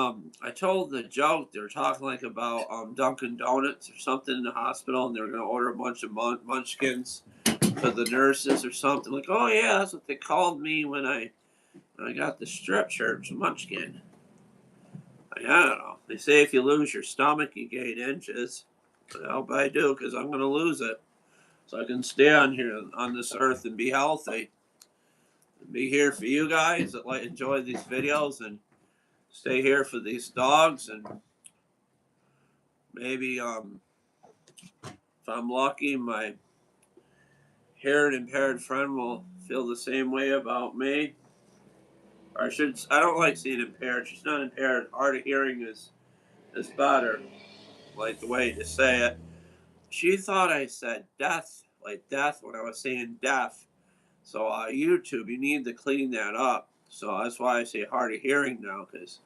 I told the joke. They were talking like about Dunkin' Donuts or something in the hospital, and they were going to order a bunch of munchkins for the nurses or something. Like, oh yeah, that's what they called me when I got the strip search, munchkin. I don't know. They say if you lose your stomach, you gain inches. But I hope I do, because I'm going to lose it, so I can stay on here on this earth and be healthy, and be here for you guys that like enjoy these videos, and stay here for these dogs, and maybe if I'm lucky, my hearing impaired friend will feel the same way about me. Or I don't like saying impaired. She's not impaired. Hard of hearing is better, like the way to say it. She thought I said death, like death, when I was saying deaf. So YouTube, you need to clean that up. So that's why I say hard of hearing now, because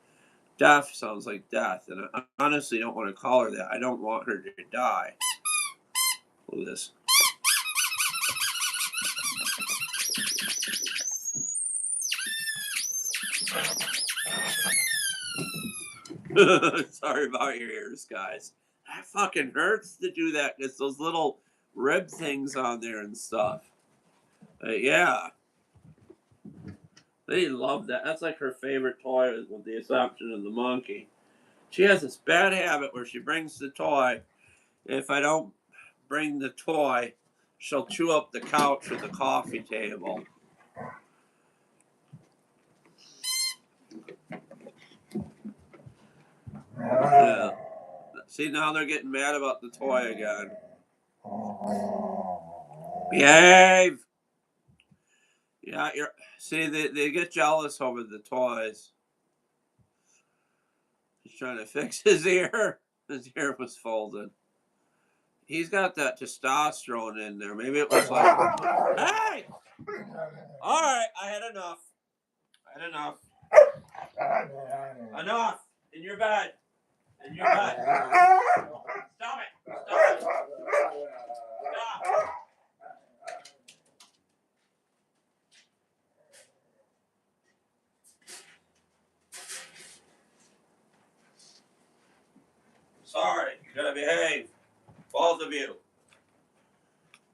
deaf sounds like death, and I honestly don't want to call her that. I don't want her to die. Look at this. Sorry about your ears, guys. That fucking hurts to do that. It's those little rib things on there and stuff. Yeah. They love that. That's like her favorite toy, with the exception of the monkey. She has this bad habit where she brings the toy. If I don't bring the toy, she'll chew up the couch or the coffee table. Yeah. See, now they're getting mad about the toy again. Behave! Yeah, see, they get jealous over the toys. He's trying to fix his ear. His ear was folded. He's got that testosterone in there. Maybe it was like, hey! All right, I had enough. Enough. In your bed. In your bed. Stop it. Stop. Sorry, you gotta behave. Both of you.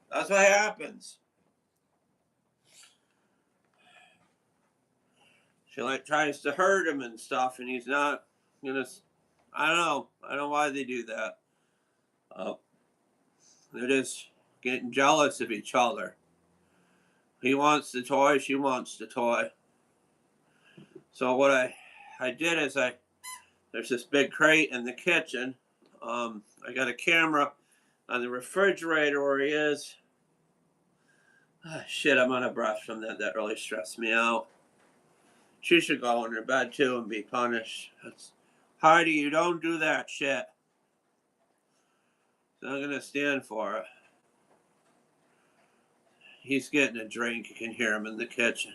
That's what happens. She like tries to hurt him and stuff, and he's not gonna. I don't know. I don't know why they do that. They're just getting jealous of each other. He wants the toy. She wants the toy. So what I did is there's this big crate in the kitchen. I got a camera on the refrigerator where he is. Shit, I'm on a breath from that. That really stressed me out. She should go in her bed too and be punished. Heidi, you don't do that shit. She's not gonna stand for it. He's getting a drink. You can hear him in the kitchen.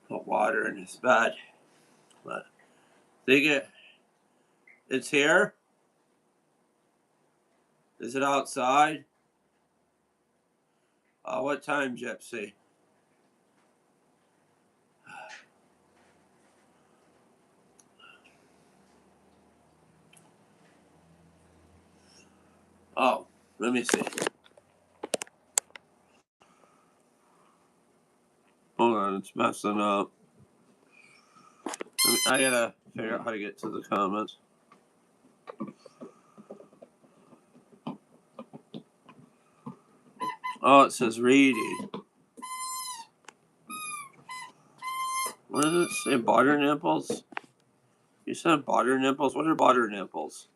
Put water in his bed. But it's here. Is it outside? What time, Gypsy? Oh, let me see. Hold on, it's messing up. I gotta figure out how to get to the comments. Oh, it says Reedy. What does it say? Butter nipples? You said butter nipples? What are butter nipples?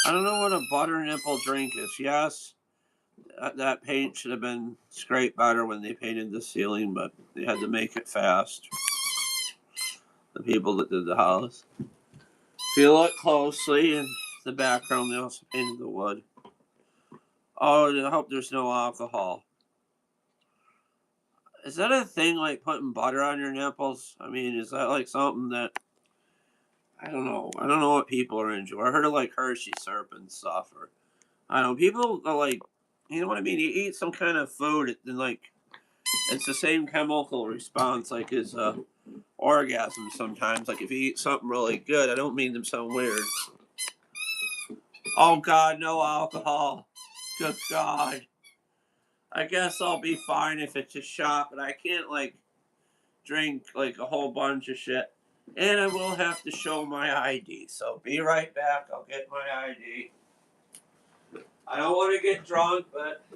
I don't know what a butter nipple drink is. Yes, that paint should have been scraped better when they painted the ceiling, but they had to make it fast. The people that did the house. If you look closely in the background, they also painted the wood. Oh, I hope there's no alcohol. Is that a thing, like putting butter on your nipples? I mean, is that like something that I don't know? I don't know what people are into. I heard of like Hershey syrup and stuff, or I don't know. People are like, you know what I mean? You eat some kind of food, and like it's the same chemical response like as orgasm. Sometimes, like if you eat something really good, I don't mean to sound weird. Oh God, no alcohol. Good God. I guess I'll be fine if it's a shot, but I can't like drink like a whole bunch of shit. And I will have to show my ID. So be right back. I'll get my ID. I don't want to get drunk, but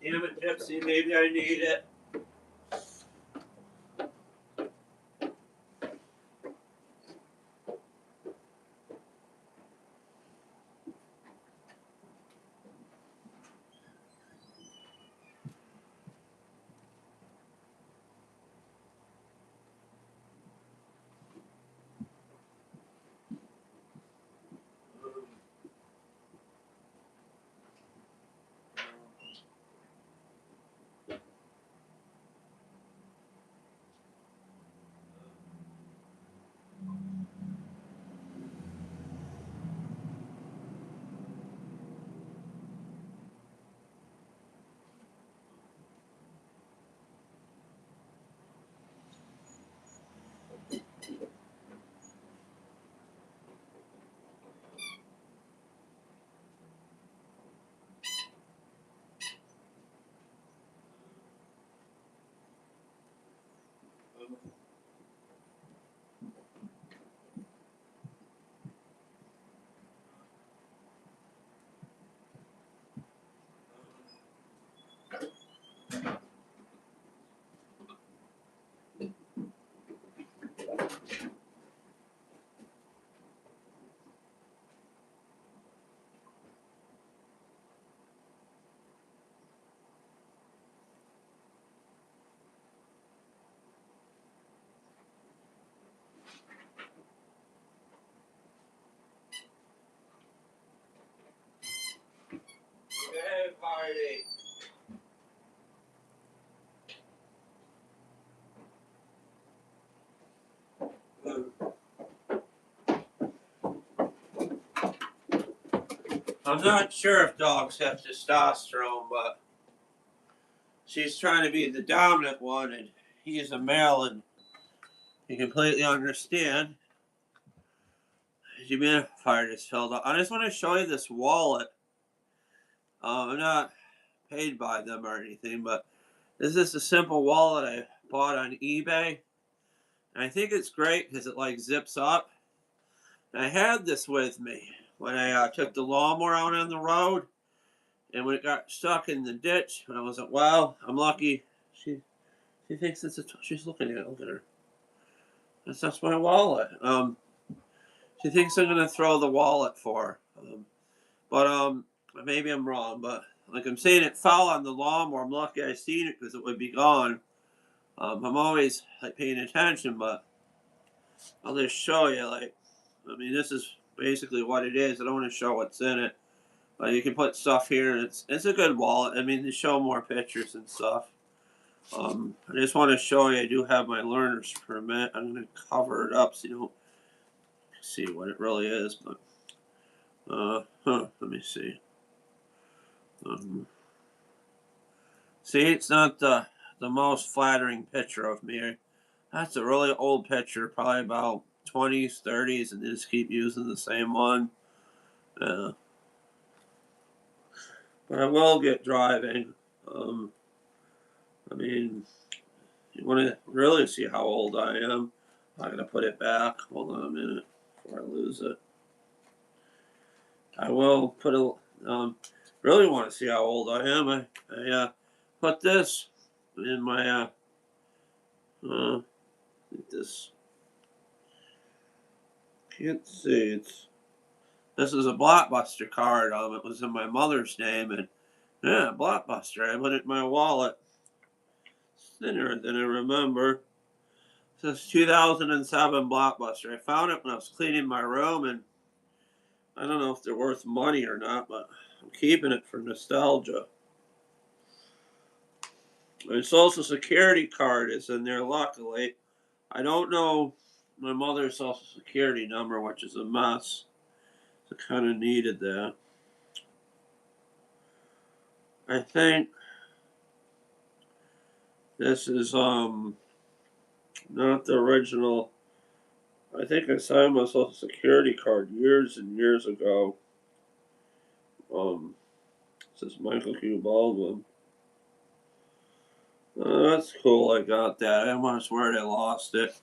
damn it, Gypsy, maybe I need it. Hey, party. I'm not sure if dogs have testosterone, but she's trying to be the dominant one, and he's a male, and you completely understand. The humidifier just filled up. I just want to show you this wallet. I'm not paid by them or anything, but this is a simple wallet I bought on eBay. And I think it's great because it like zips up. And I had this with me when I took the lawnmower out on the road, and when it got stuck in the ditch, and I was like, "Wow, I'm lucky." She thinks it's a. She's looking at it. Look at her. That's my wallet. She thinks I'm gonna throw the wallet for her. But maybe I'm wrong. But like I'm saying, it fell on the lawnmower. I'm lucky I seen it because it would be gone. I'm always like paying attention, but I'll just show you. Like, I mean, this is basically what it is. I don't want to show what's in it, but you can put stuff here, and it's a good wallet. I mean, to show more pictures and stuff. I just want to show you. I do have my learner's permit. I'm gonna cover it up so you don't see what it really is. But let me see. See, it's not the most flattering picture of me. That's a really old picture, probably about 20s, 30s, and they just keep using the same one. Uh, but I will get driving. Um, I mean, you want to really see how old I am? I'm gonna put it back. Hold on a minute before I lose it. I will put a. Really want to see how old I am. I put this in my this. Can't see. This is a Blockbuster card. It was in my mother's name, and yeah, Blockbuster. I put it in my wallet. It's thinner than I remember. It says 2007 Blockbuster. I found it when I was cleaning my room, and I don't know if they're worth money or not, but I'm keeping it for nostalgia. My social security card is in there, luckily. I don't know my mother's social security number, which is a mess. So I kind of needed that. I think this is not the original. I think I signed my social security card years and years ago. This is Michael Q. Baldwin. That's cool. I got that. I almost worried I lost it.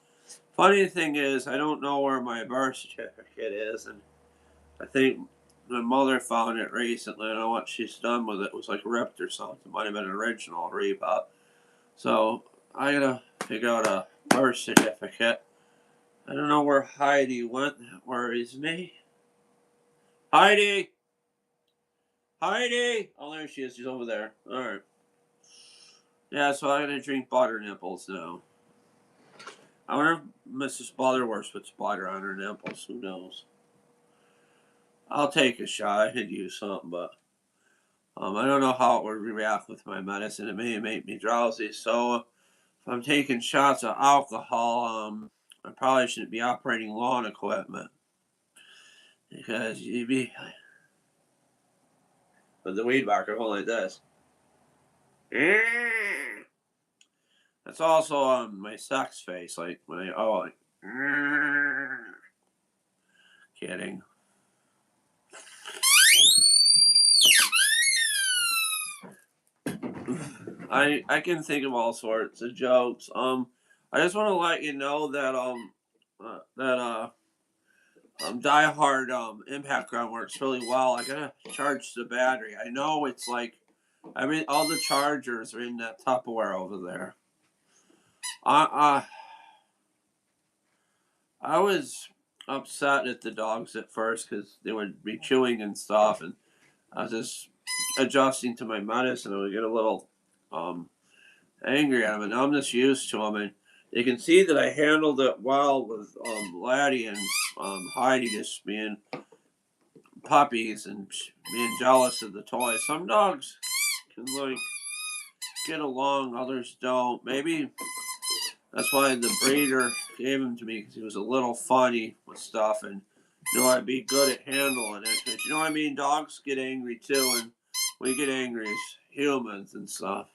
Funny thing is, I don't know where my birth certificate is, and I think my mother found it recently. I don't know what she's done with it. It was like ripped or something. It might have been an original Reebok. So I gotta figure out a birth certificate. I don't know where Heidi went. That worries me. Heidi! Heidi! Oh, there she is. She's over there. Alright. Yeah, so I'm gonna drink butter nipples now. I wonder if Mrs. Butterworth puts butter on her nipples. Who knows? I'll take a shot. I could use something, but I don't know how it would react with my medicine. It may make me drowsy. So if I'm taking shots of alcohol, I probably shouldn't be operating lawn equipment because you'd be with the weed whacker going like this. That's also my sex face, like when like kidding. I can think of all sorts of jokes. I just want to let you know that Die Hard impact ground works really well. I gotta charge the battery. I know it's like all the chargers are in that Tupperware over there. I was upset at the dogs at first because they would be chewing and stuff, and I was just adjusting to my medicine. I would get a little angry at them, and now I'm just used to them. And you can see that I handled it well with Laddie and Heidi just being puppies and being jealous of the toys. Some dogs can like get along, others don't. Maybe that's why the breeder gave him to me, because he was a little funny with stuff, and I'd be good at handling it. Because you know what I mean? Dogs get angry too, and we get angry as humans and stuff.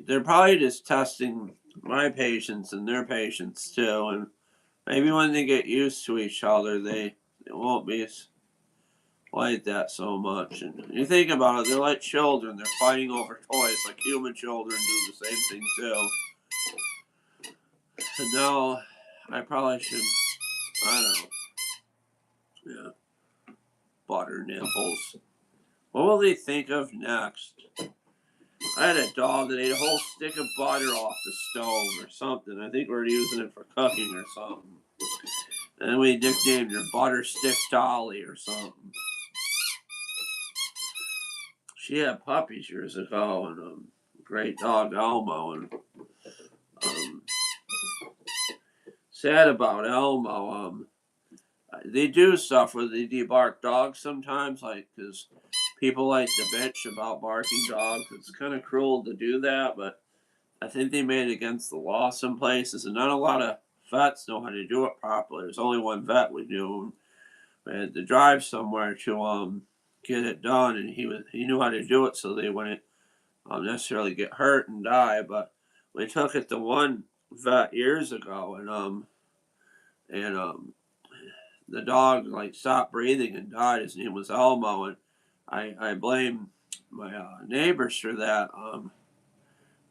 They're probably just testing my patience and their patience too, and maybe when they get used to each other, they won't be like that so much. And you think about it, they're like children. They're fighting over toys like human children do the same thing too. And now I probably should, I don't know, yeah, butter nipples. What will they think of next? I had a dog that ate a whole stick of butter off the stove or something. I think we were using it for cooking or something. And then we nicknamed her Butter Stick Dolly or something. She had puppies years ago, and great dog Elmo. And sad about Elmo. They do stuff where they debark dogs sometimes, like because people like to bitch about barking dogs. It's kind of cruel to do that, but I think they made it against the law some places, and not a lot of vets know how to do it properly. There's only one vet we knew. We had to drive somewhere to get it done, and he knew how to do it, so they wouldn't necessarily get hurt and die. But we took it to one vet years ago, and the dog like stopped breathing and died. His name was Elmo, and I blame my neighbors for that.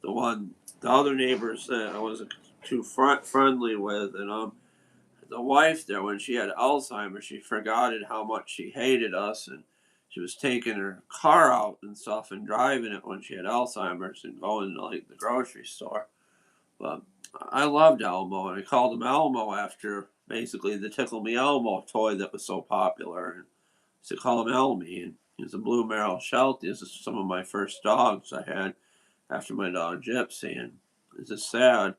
The other neighbors that I was too friendly with, and the wife there, when she had Alzheimer's, she forgot it how much she hated us, and she was taking her car out and stuff and driving it when she had Alzheimer's and going to like the grocery store. But I loved Elmo, and I called him Elmo after basically the Tickle Me Elmo toy that was so popular. And I used to call him Elmy, and he was a blue Merrill Sheltie. This is some of my first dogs I had after my dog Gypsy, and it's just sad.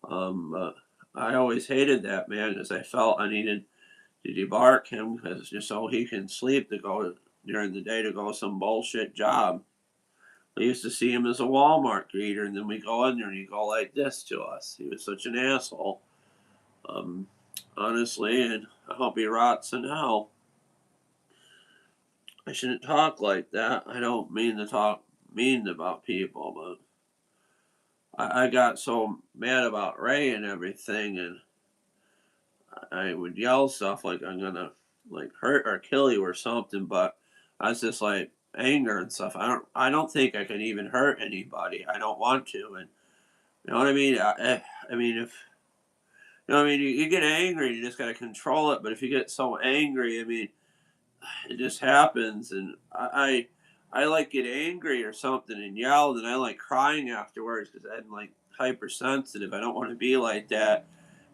But I always hated that man because I felt I needed to debark him because just so he can sleep to go during the day to go some bullshit job. We used to see him as a Walmart greeter, and then we go in there and he'd go like this to us. He was such an asshole. Um, Honestly, and I hope he rots in hell. I shouldn't talk like that. I don't mean to talk mean about people, but I got so mad about Ray and everything, and I would yell stuff like I'm gonna like hurt or kill you or something, but I was just like anger and stuff. I don't think I can even hurt anybody. I don't want to, and you know what I mean. I mean if you know what I mean, you get angry, you just gotta control it. But if you get so angry, I mean, it just happens, and I like get angry or something and yell, and I like crying afterwards because I'm like hypersensitive. I don't want to be like that,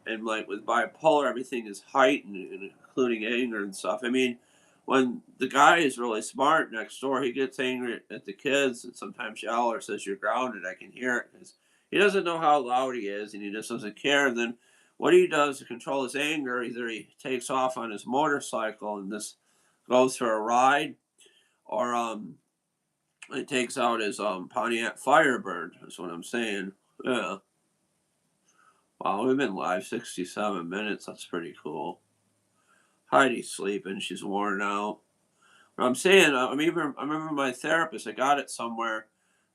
and like with bipolar, everything is heightened, including anger and stuff. I mean, when the guy is really smart next door, he gets angry at the kids and sometimes yell or says you're grounded. I can hear it because he doesn't know how loud he is and he just doesn't care. And then what he does to control his anger, either he takes off on his motorcycle and just goes for a ride, or he takes out his Pontiac Firebird. That's what I'm saying. Yeah. Wow, we've been live 67 minutes. That's pretty cool. Heidi's sleeping. She's worn out. But I'm saying, I remember my therapist, I got it somewhere,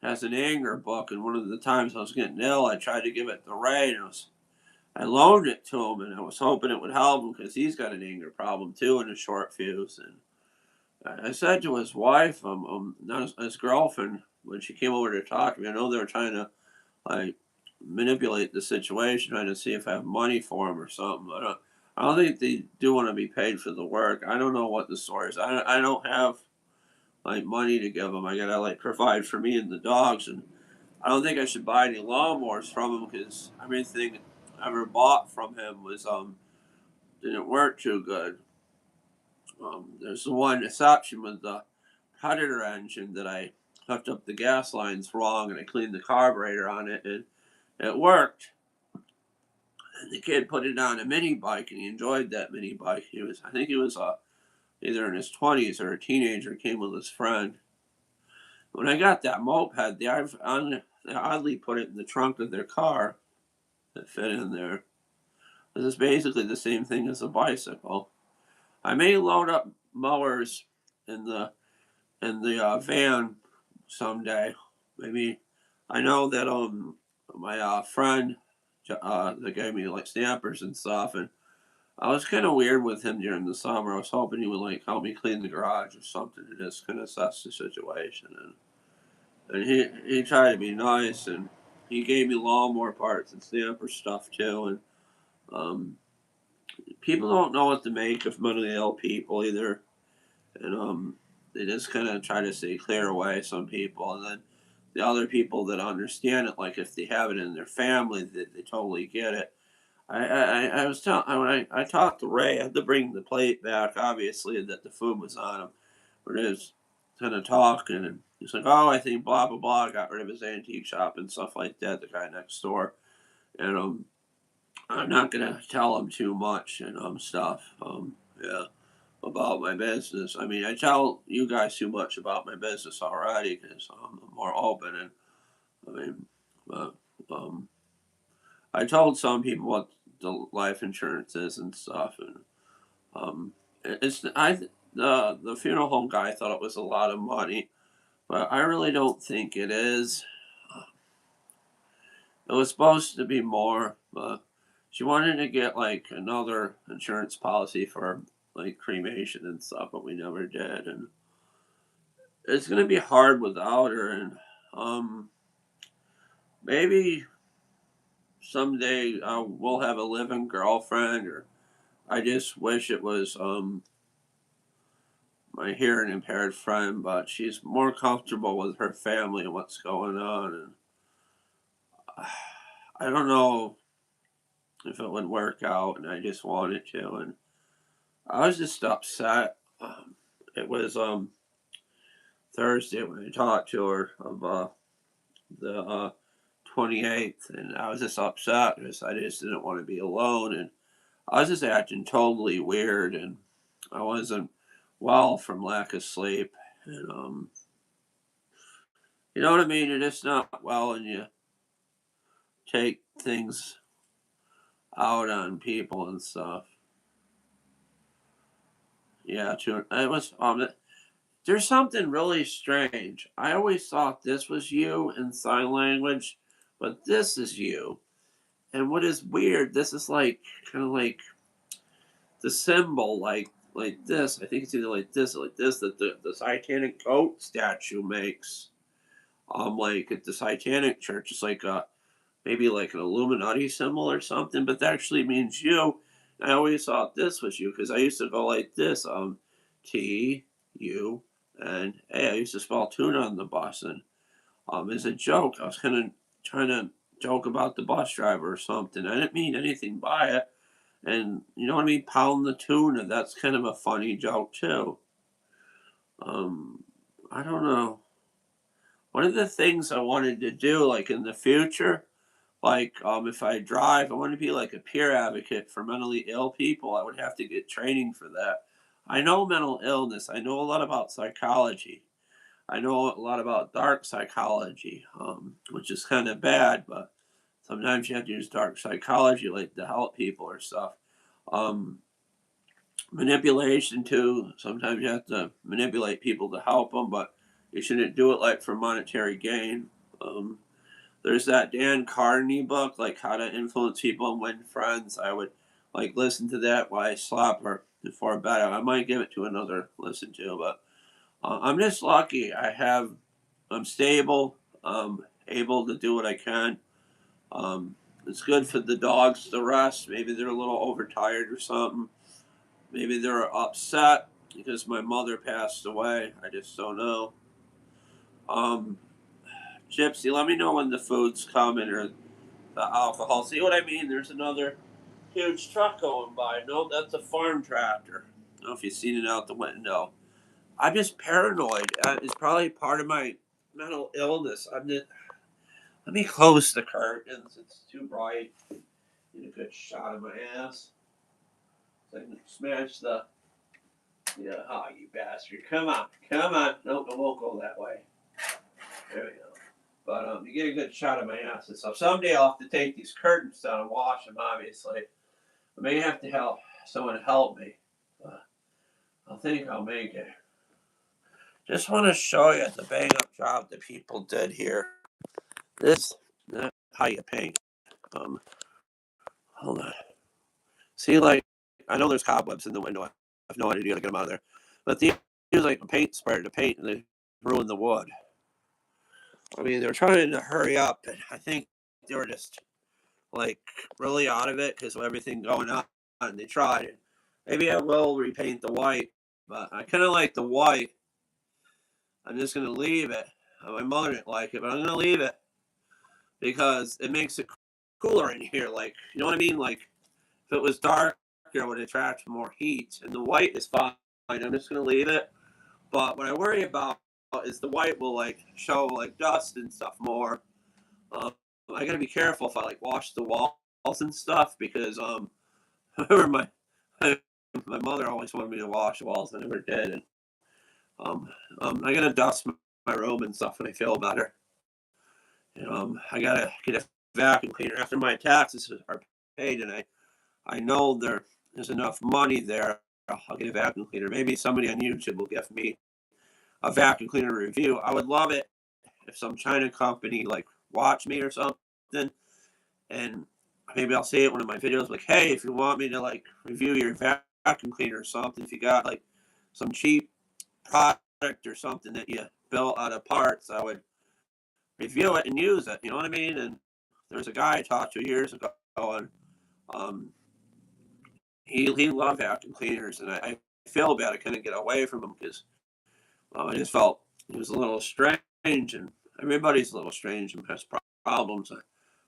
has an anger book, and one of the times I was getting ill, I tried to give it to Ray, and I loaned it to him, and I was hoping it would help him because he's got an anger problem too and a short fuse. And I said to his wife, not his girlfriend, when she came over to talk to me, I know they were trying to like manipulate the situation, trying to see if I have money for him or something. I don't think they do want to be paid for the work. I don't know what the story is. I don't have like money to give them. I gotta like provide for me and the dogs, and I don't think I should buy any lawnmowers from him because everything I ever bought from him was didn't work too good. There's the one exception with the Predator engine that I hooked up the gas lines wrong and I cleaned the carburetor on it and it worked. And the kid put it on a mini bike and he enjoyed that mini bike. I think he was either in his 20s or a teenager. Came with his friend. When I got that moped, they oddly put it in the trunk of their car that fit in there. This is basically the same thing as a bicycle. I may load up mowers in the van someday. Maybe I know that my friend that gave me like stampers and stuff, and I was kind of weird with him during the summer. I was hoping he would like help me clean the garage or something to just kind of assess the situation, and he tried to be nice, and he gave me lawnmower parts and stamper stuff too, and um, people don't know what to make of mentally ill people either, and they just kind of try to stay clear away. Some people, and then the other people that understand it, like if they have it in their family, they totally get it. I was telling when I talked to Ray, I had to bring the plate back, obviously that the food was on him, but it was kind of talking, and he's like, "Oh, I think blah blah blah." Got rid of his antique shop and stuff like that. The guy next door, and I'm not gonna tell him too much and stuff. Yeah, about my business. I mean, I tell you guys too much about my business already because I'm more open, and I mean, but I told some people what the life insurance is and stuff, and it's the funeral home guy thought it was a lot of money, but I really don't think it is. It was supposed to be more, but she wanted to get like another insurance policy for like cremation and stuff, but we never did, and it's gonna be hard without her, and um maybe someday we'll have a living girlfriend, or I just wish it was my hearing impaired friend, but she's more comfortable with her family and what's going on, and I don't know if it would work out, and I just want it to, and I was just upset. It was Thursday when I talked to her of the 28th, and I was just upset because I just didn't want to be alone, and I was just acting totally weird, and I wasn't well from lack of sleep, and you know what I mean. You're just not well, and you take things out on people and stuff. Yeah, it was there's something really strange. I always thought this was you in sign language, but this is you. And what is weird, this is like kind of like the symbol, like this. I think it's either like this or like this that the Titanic goat statue makes. Like at the Titanic church, it's like a maybe like an Illuminati symbol or something, but that actually means you. I always thought this was you because I used to go like this, T U and A. I used to spell tuna on the bus, and as a joke, I was kind of trying to joke about the bus driver or something. I didn't mean anything by it, and you know what I mean. Pound the tuna. That's kind of a funny joke too. Um, I don't know. One of the things I wanted to do, like in the future, like if I drive, I want to be like a peer advocate for mentally ill people. I would have to get training for that. I know mental illness. I know a lot about psychology. I know a lot about dark psychology, which is kind of bad, but sometimes you have to use dark psychology like to help people or stuff. Um, Manipulation too. Sometimes you have to manipulate people to help them, but you shouldn't do it like for monetary gain. Um, there's that Dan Carney book, like How to Influence People and Win Friends. I would like listen to that while I sleep or before bed. I might give it to another listen to, but I'm just lucky. I'm stable. Able to do what I can. It's good for the dogs to rest. Maybe they're a little overtired or something. Maybe they're upset because my mother passed away. I just don't know. Um, Gypsy, let me know when the food's coming or the alcohol. See what I mean? There's another huge truck going by. No, that's a farm tractor. I don't know if you've seen it out the window. I'm just paranoid. It's probably part of my mental illness. Let me close the curtains. It's too bright. Get a good shot of my ass. So I can smash the. Yeah, oh, you bastard. Come on. Come on. Nope, it won't go that way. There we go. But you get a good shot of my ass and stuff. Someday I'll have to take these curtains down and wash them, obviously. I may have to help someone help me. But I think I'll make it. Just want to show you the bang up job that people did here. This is not how you paint. Um, Hold on. See, like, I know there's cobwebs in the window. I have no idea how to get them out of there. But they use like a paint sprayer to paint and they ruin the wood. I mean, they were trying to hurry up, and I think they were just like really out of it because of everything going on. And they tried it. Maybe I will repaint the white, but I kind of like the white. I'm just gonna leave it. My mother didn't like it, but I'm gonna leave it because it makes it cooler in here. Like, you know what I mean? Like, if it was dark, it would attract more heat, and the white is fine. I'm just gonna leave it. But what I worry about is the white will like show like dust and stuff more. Um, I gotta be careful if I like wash the walls and stuff because I remember my mother always wanted me to wash the walls. I never did, and um, I gotta dust my room and stuff when I feel better. And, I gotta get a vacuum cleaner after my taxes are paid, and I know there's enough money there. I'll get a vacuum cleaner. Maybe somebody on YouTube will give me a vacuum cleaner review. I would love it if some China company like watch me or something, and maybe I'll say it in one of my videos, like, hey, if you want me to like review your vacuum cleaner or something, if you got like some cheap product or something that you built out of parts, I would review it and use it. You know what I mean? And there was a guy I talked to years ago, and um, he loved vacuum cleaners, and I feel bad. I couldn't get away from him because I just felt he was a little strange, and everybody's a little strange and has problems. I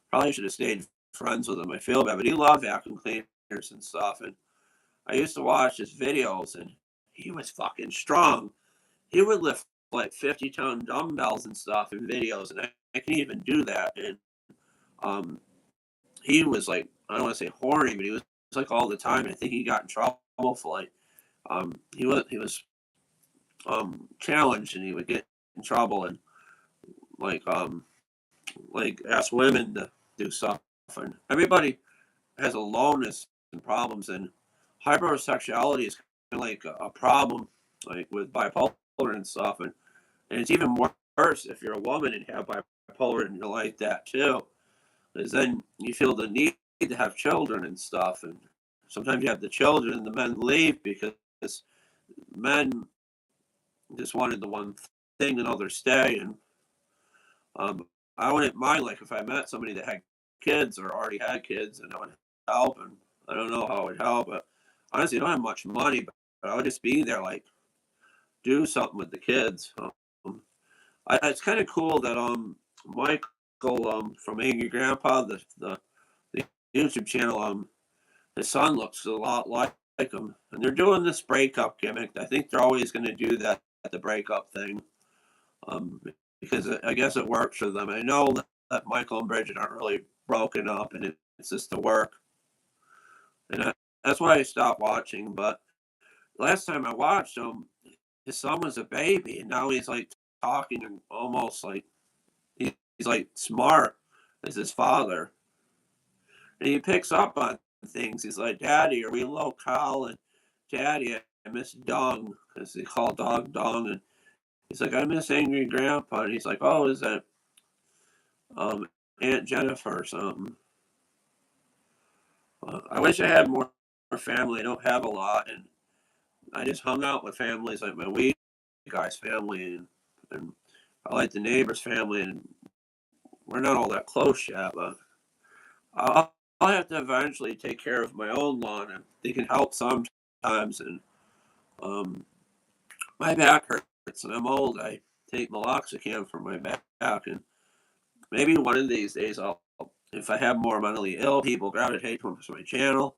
probably should have stayed friends with him. I feel bad, but he loved vacuum cleaners and stuff, and I used to watch his videos, and he was fucking strong. He would lift like 50-ton dumbbells and stuff in videos, and I can't even do that. And um, he was like, I don't want to say horny, but he was like all the time. I think he got in trouble for like he was challenged, and he would get in trouble and like ask women to do stuff. And everybody has aloneness and problems, and hypersexuality is kind of like a problem, like with bipolar and stuff, and it's even worse if you're a woman and have bipolar and you're like that too, because then you feel the need to have children and stuff, and sometimes you have the children and the men leave because men just wanted the one thing and others stay, and I wouldn't mind like if I met somebody that had kids or already had kids, and I would help, and I don't know how it would help, but honestly I don't have much money, but I would just be there, like do something with the kids. It's kind of cool that Michael from Angry Grandpa, the YouTube channel, his son looks a lot like him, and they're doing this breakup gimmick. I think they're always going to do that, the breakup thing, because I guess it works for them. I know that Michael and Bridget aren't really broken up, and it's just to work, and that's why I stopped watching. But last time I watched him, his son was a baby, and now he's like talking and almost like he's like smart as his father, and he picks up on things. He's like, "Daddy, are we local?" And "Daddy, I miss Dong," because they call dog Dong, and he's like, "I miss Angry Grandpa," and he's like, "Oh, is that Aunt Jennifer or something?" I wish I had more family. I don't have a lot, and I just hung out with families like my weed guy's family, and I like the neighbor's family, and we're not all that close yet, but I'll have to eventually take care of my own lawn, and they can help sometimes. And um, my back hurts, and I'm old. I take meloxicam for my back, and maybe one of these days if I have more mentally ill people gravitate towards my channel.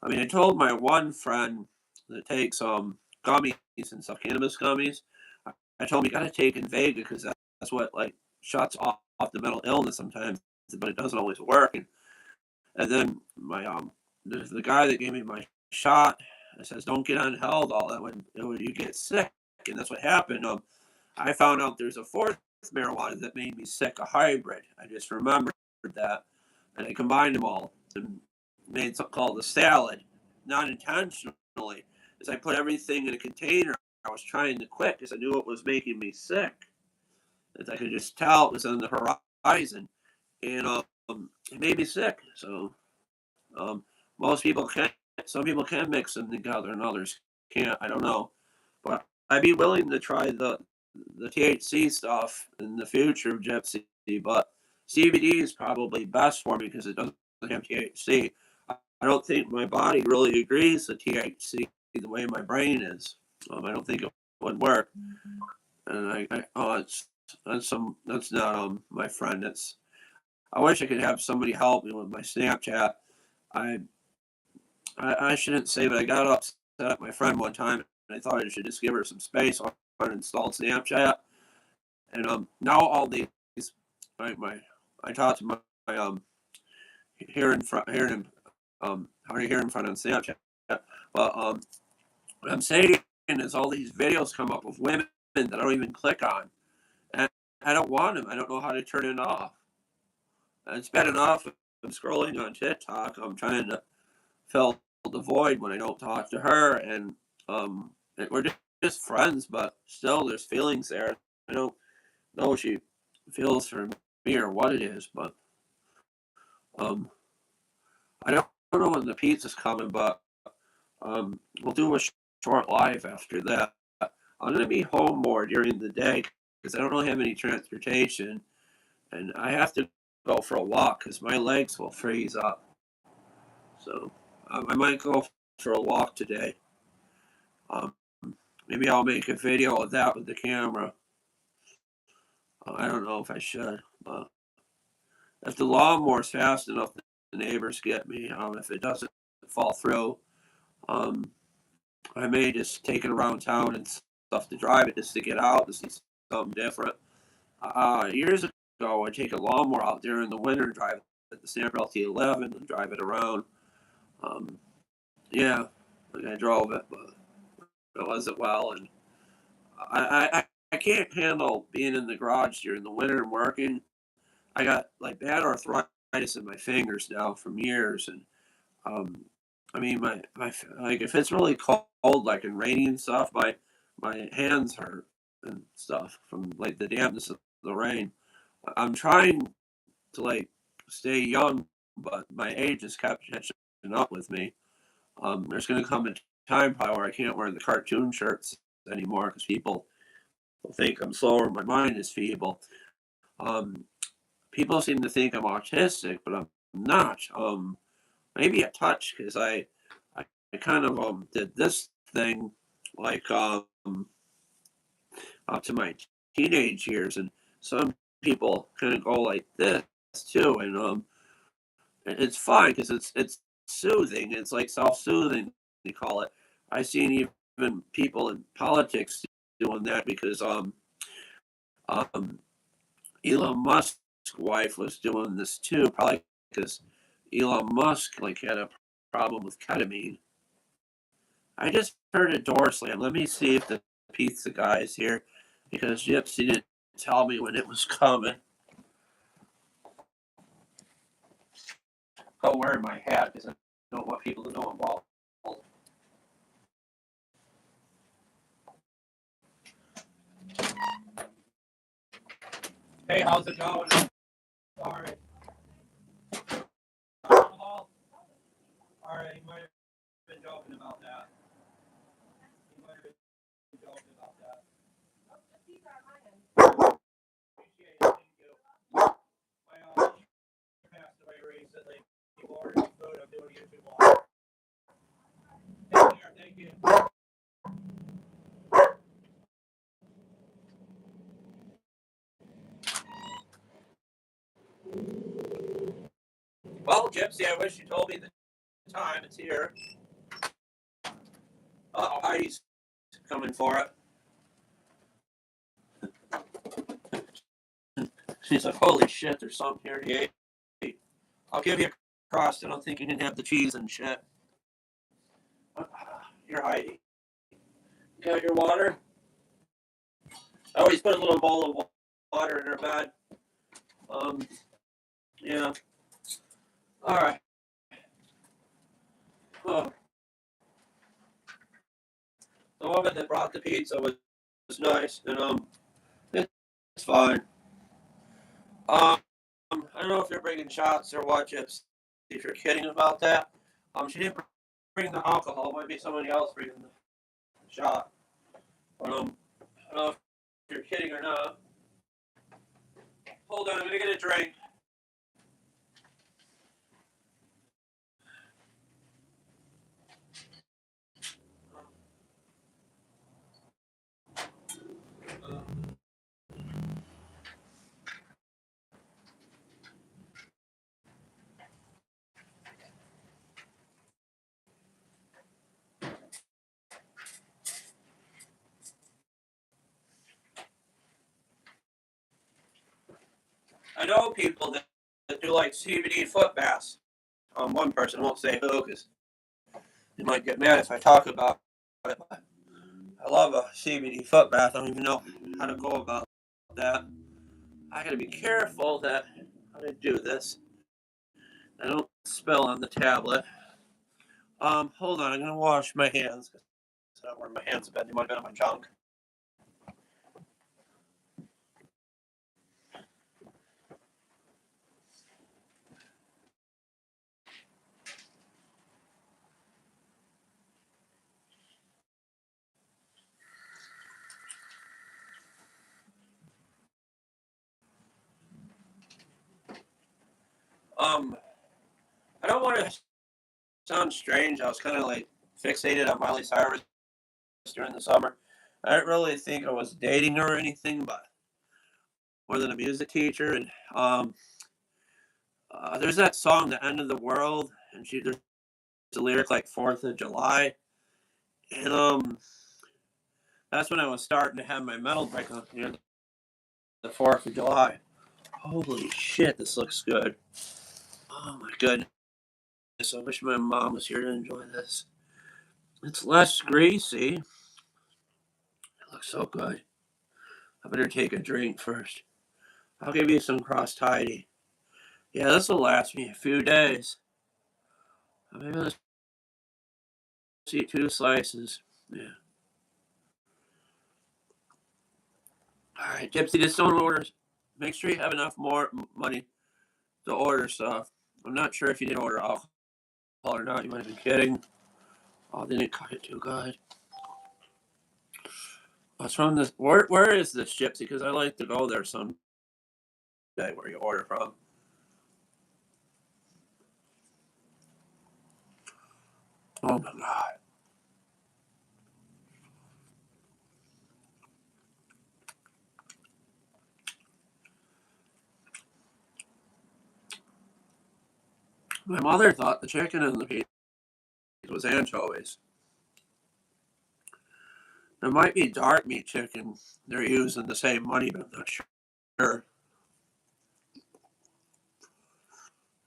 I mean, I told my one friend that takes gummies and stuff, cannabis gummies. I told him you got to take Invega because that's what like shuts off the mental illness sometimes, but it doesn't always work. And then my the guy that gave me my shot says don't get on Haldol, that when you get sick, and that's what happened. I found out there's a fourth marijuana that made me sick, a hybrid. I just remembered that, and I combined them all and made something called a salad, not intentionally, as I put everything in a container. I was trying to quit because I knew it was making me sick. As I could just tell it was on the horizon, and it made me sick. So most people can. Some people can mix them together, and others can't. I don't know, but I'd be willing to try the THC stuff in the future of Gypsy. But CBD is probably best for me because it doesn't have THC. I don't think my body really agrees to THC the way my brain is. I don't think it would work. And that's not my friend. I wish I could have somebody help me with my Snapchat. I I shouldn't say, but I got upset at my friend one time, and I thought I should just give her some space. So I uninstalled Snapchat, and now all these I talked to my here in front on Snapchat, but what I'm saying is all these videos come up of women that I don't even click on, and I don't want them. I don't know how to turn it off. And it's bad enough I'm scrolling on TikTok. I'm trying to fill the void when I don't talk to her, and we're just friends, but still there's feelings there. I don't know if she feels for me or what it is, but I don't know when the pizza's coming, but we'll do a short live after that. I'm gonna be home more during the day because I don't really have any transportation, and I have to go for a walk because my legs will freeze up. So I might go for a walk today. Um, Maybe I'll make a video of that with the camera. I don't know if I should, but if the lawnmower's fast enough, the neighbors get me. If it doesn't fall through, um, I may just take it around town and stuff to drive it just to get out to see something different. Years ago, I'd take a lawnmower out there in the winter and drive it the Stamper LT11 and drive it around. Um, yeah, I drove it, but it wasn't well, and I can't handle being in the garage during the winter and working. I got like bad arthritis in my fingers now from years, and um, I mean my like if it's really cold, like and rainy and stuff, my hands hurt and stuff from like the dampness of the rain. I'm trying to like stay young, but my age has kept catching up with me. There's going to come a time probably where I can't wear the cartoon shirts anymore because people will think I'm slower. My mind is feeble. Um, People seem to think I'm autistic, but I'm not. Maybe a touch because I kind of did this thing like up to my teenage years, and some people kind of go like this too, and it's fine because it's soothing. It's like self-soothing they call it. I seen even people in politics doing that because um Elon Musk's wife was doing this too, probably because Elon Musk like had a problem with ketamine. I just heard a door slam. Let me see if the pizza guy is here because Gypsy didn't tell me when it was coming. Go wearing my hat because I don't want people to know I'm bald. Hey, how's it going? Sorry. Alcohol? Alright, you might have been joking about that. You might have been joking about that. Appreciate it, thank you. My passed away recently. People ordering food, I'm doing YouTube live. Take care, thank you. Well, Gypsy, I wish you told me the time. It's here. Uh-oh, Heidi's coming for it. She's like, holy shit, there's something here to eat. I'll give you a crust. I don't think you can have the cheese and shit. Here, Heidi. You got your water? I always put a little bowl of water in her bed. Yeah. All right. Oh. The woman that brought the pizza was nice, and it's fine. I don't know if they're bringing shots or what, Chips. If you're kidding about that, she didn't bring the alcohol. It might be somebody else bringing the shot. But I don't know if you're kidding or not. Hold on, I'm gonna get a drink. I know people that do like CBD foot baths. One person won't say who because they might get mad if I talk about it. But I love a CBD foot bath. I don't even know how to go about that. I gotta be careful that how to do this. I don't spill on the tablet. Hold on. I'm gonna wash my hands. I don't know where my hands have been. They might have been on my junk. I don't want to sound strange. I was kind of like fixated on Miley Cyrus during the summer. I didn't really think I was dating her or anything, but more than a music teacher. And there's that song, "The End of the World," and there's a lyric like "Fourth of July," and that's when I was starting to have my metal break on the 4th of July. Holy shit, this looks good. Oh my goodness. I wish my mom was here to enjoy this. It's less greasy. It looks so good. I better take a drink first. I'll give you some cross tidy. Yeah, this will last me a few days. Maybe let's eat 2 slices. Yeah. Alright, Gypsy, just don't order. Make sure you have enough more money to order stuff. I'm not sure if you did order alcohol or not. You might have been kidding. Oh, they didn't cut it too good. What's from this? Where is this, Gypsy? Because I like to go there someday where you order from. Oh my god. My mother thought the chicken in the pizza was anchovies. It might be dark meat chicken. They're using the same money, but I'm not sure.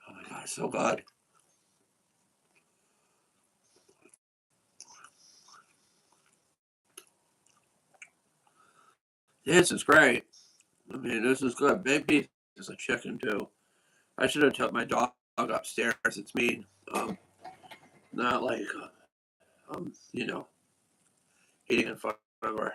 Oh my god, it's so good. This is great. I mean, this is good. Big piece of chicken too. I should have took my dog upstairs. It's mean. Not like, you know, eating in front of her.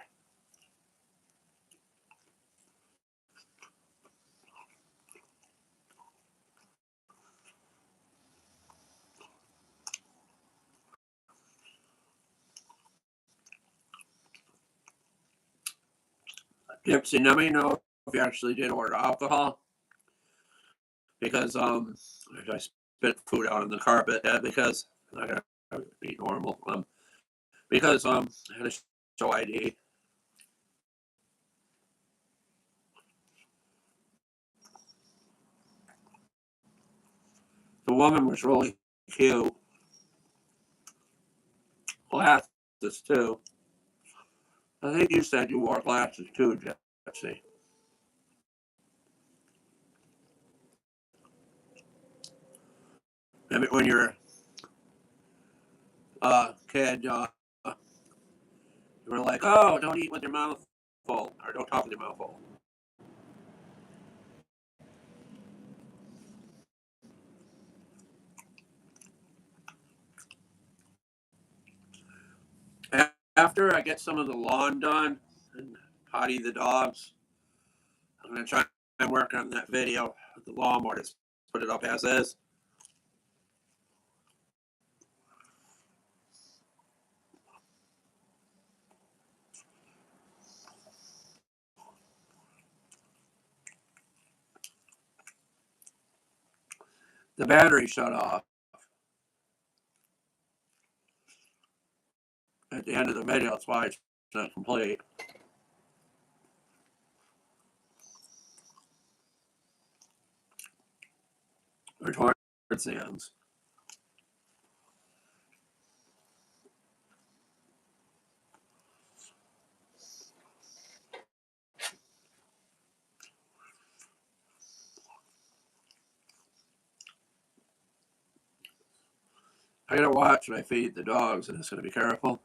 Gypsy, let me know if you actually did order alcohol because I spit food out on the carpet because I gotta be normal. Because I had a show ID. The woman was really cute. Glasses too. I think you said you wore glasses too, Jesse. I mean, when you're a kid, you were like, "Oh, don't eat with your mouth full, or don't talk with your mouth full." After I get some of the lawn done and potty the dogs, I'm gonna try and work on that video with the lawnmower. Just put it up as is. The battery shut off at the end of the video. That's why it's not complete. Or towards the ends. I gotta watch when I feed the dogs, and it's gonna be careful.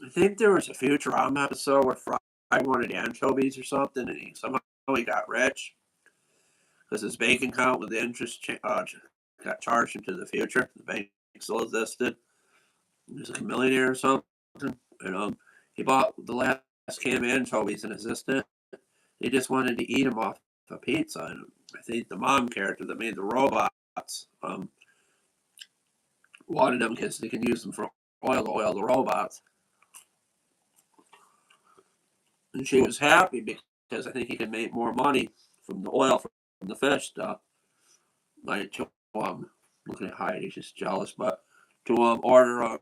I think there was a Futurama episode where Fry wanted anchovies or something, and somehow he got rich because his bank account with the interest got charged into the future. The bank still existed. He was like a millionaire or something. And he bought the last can of anchovies in existence. He just wanted to eat them off a pizza. And I think the mom character that made the robots wanted them because they can use them for oil to oil the robots. And she was happy because I think he could make more money from the oil from the fish stuff. Like to looking at Heidi, she's jealous, but to order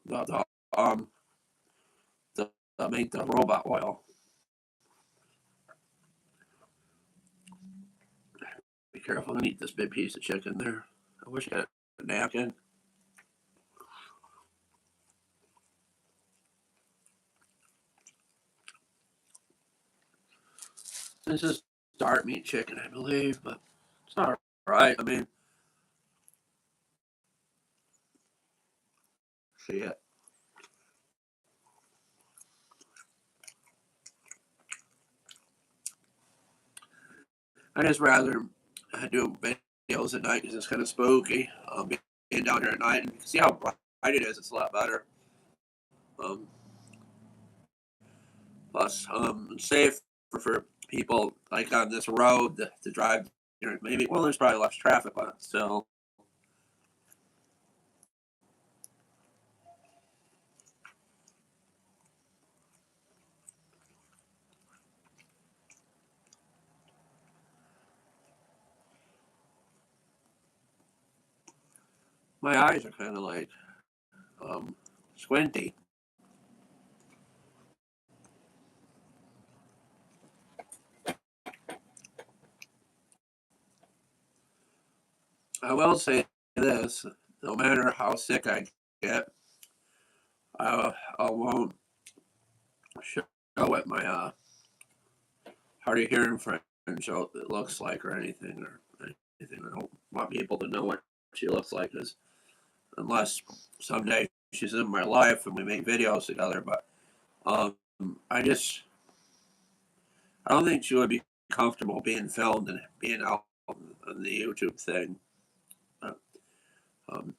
the, um the make the robot oil. Be careful, I eat this big piece of chicken there. I wish I had a napkin. This is dark meat chicken, I believe, but it's not right. I mean, see it. I just rather do videos at night because it's kind of spooky. Being down here at night and see how bright it is. It's a lot better. Um, Plus, safe for people like on this road to drive. Maybe there's probably less traffic, but still. My eyes are kind of like squinty. I will say this: no matter how sick I get, I won't show what my hard of hearing friend show it looks like or anything or anything. I don't want people to know what she looks like, because unless someday she's in my life and we make videos together. But um, I just I don't think she would be comfortable being filmed and being out on the YouTube thing. Uh, um,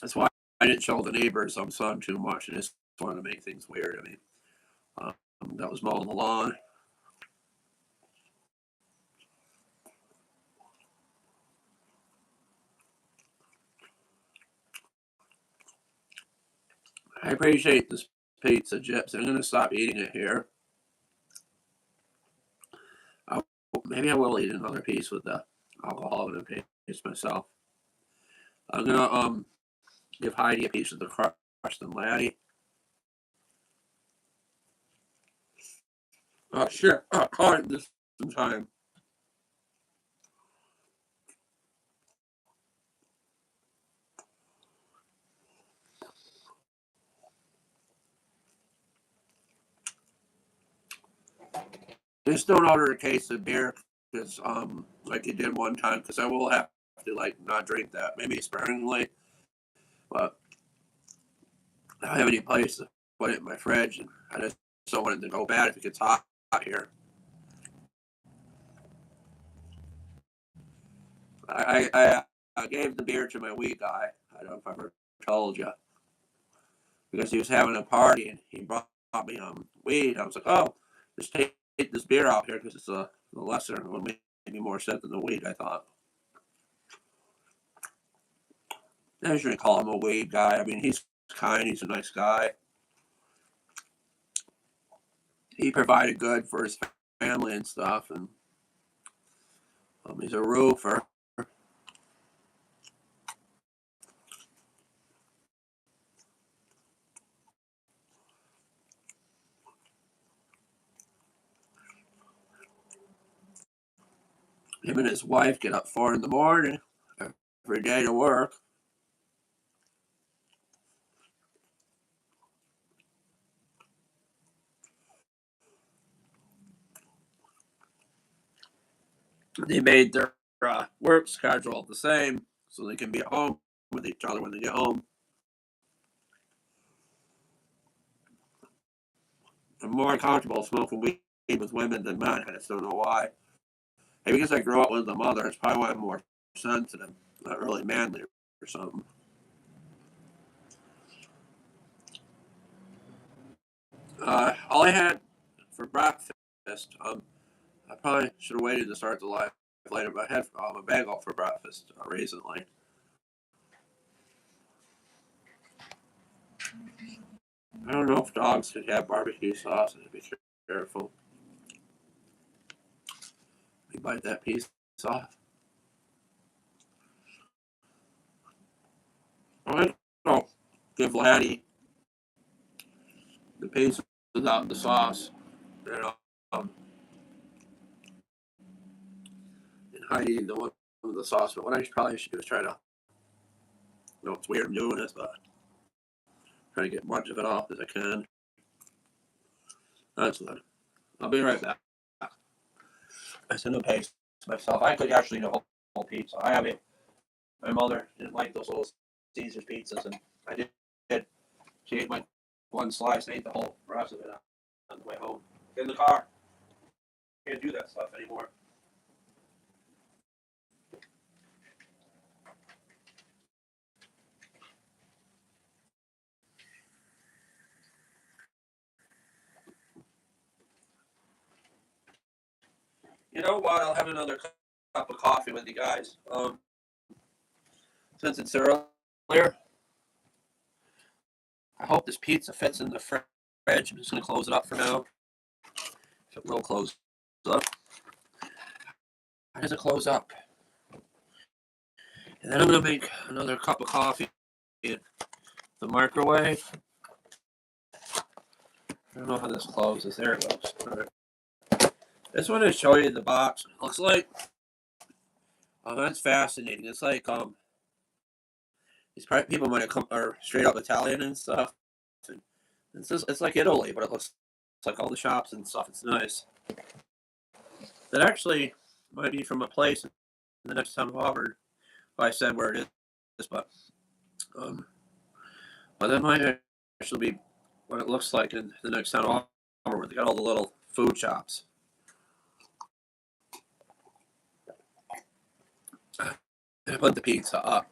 that's why I didn't show the neighbors on son too much. I just wanted to make things weird. I mean, um, that was mowing the lawn. I appreciate this pizza, Gyps. I'm gonna stop eating it here. Maybe I will eat another piece with the alcohol and a piece myself. I'm gonna give Heidi a piece of the crushed and laddie. Oh shit! Oh, caught it this time. Just don't order a case of beer because like you did one time, because I will have to like not drink that, maybe sparingly, but I don't have any place to put it in my fridge, and I just don't want it to go bad if it gets hot here. I gave the beer to my weed guy. I don't know if I ever told you, because he was having a party and he brought me weed. I was like, oh, just take this beer out here because it's a lesser and will make me more set than the weed. I thought. I usually call him a weed guy. I mean, he's kind. He's a nice guy. He provided good for his family and stuff, and he's a roofer. Him and his wife get up 4 in the morning every day to work. They made their work schedule the same so they can be at home with each other when they get home. I'm more comfortable smoking weed with women than men. I just don't know why. Maybe because I grew up with the mother. It's probably why I'm more sensitive, not really manly or something. All I had for breakfast, I probably should have waited to start the live later, but I had a bagel for breakfast recently. I don't know if dogs could have barbecue sauce. I'd be careful. You bite that piece off. I don't give Laddie the piece without the sauce. You know, and Heidi the one with the sauce. But what I probably should do is try to. It's weird I'm doing this, but try to get much of it off as I can. That's good. I'll be right back. I said no pace myself. I could actually eat a whole pizza. I have it. My mother didn't like those little Caesar's pizzas, and I did. She ate my one slice and ate the whole rest of it on the way home. In the car. Can't do that stuff anymore. You know what? I'll have another cup of coffee with you guys. Since it's earlier, I hope this pizza fits in the fridge. I'm just going to close it up for now. If it will close up. How does it close up? And then I'm going to make another cup of coffee in the microwave. I don't know how this closes. There it goes. All right. This one to show you the box. It looks like. Oh, that's fascinating. It's like these people might have come are straight up Italian and stuff. And it's like Italy, but it looks like all the shops and stuff. It's nice. That actually might be from a place in the next town of Auburn. Well, I said where it is, but that might actually be what it looks like in the next town of Auburn, where they got all the little food shops. I put the pizza up.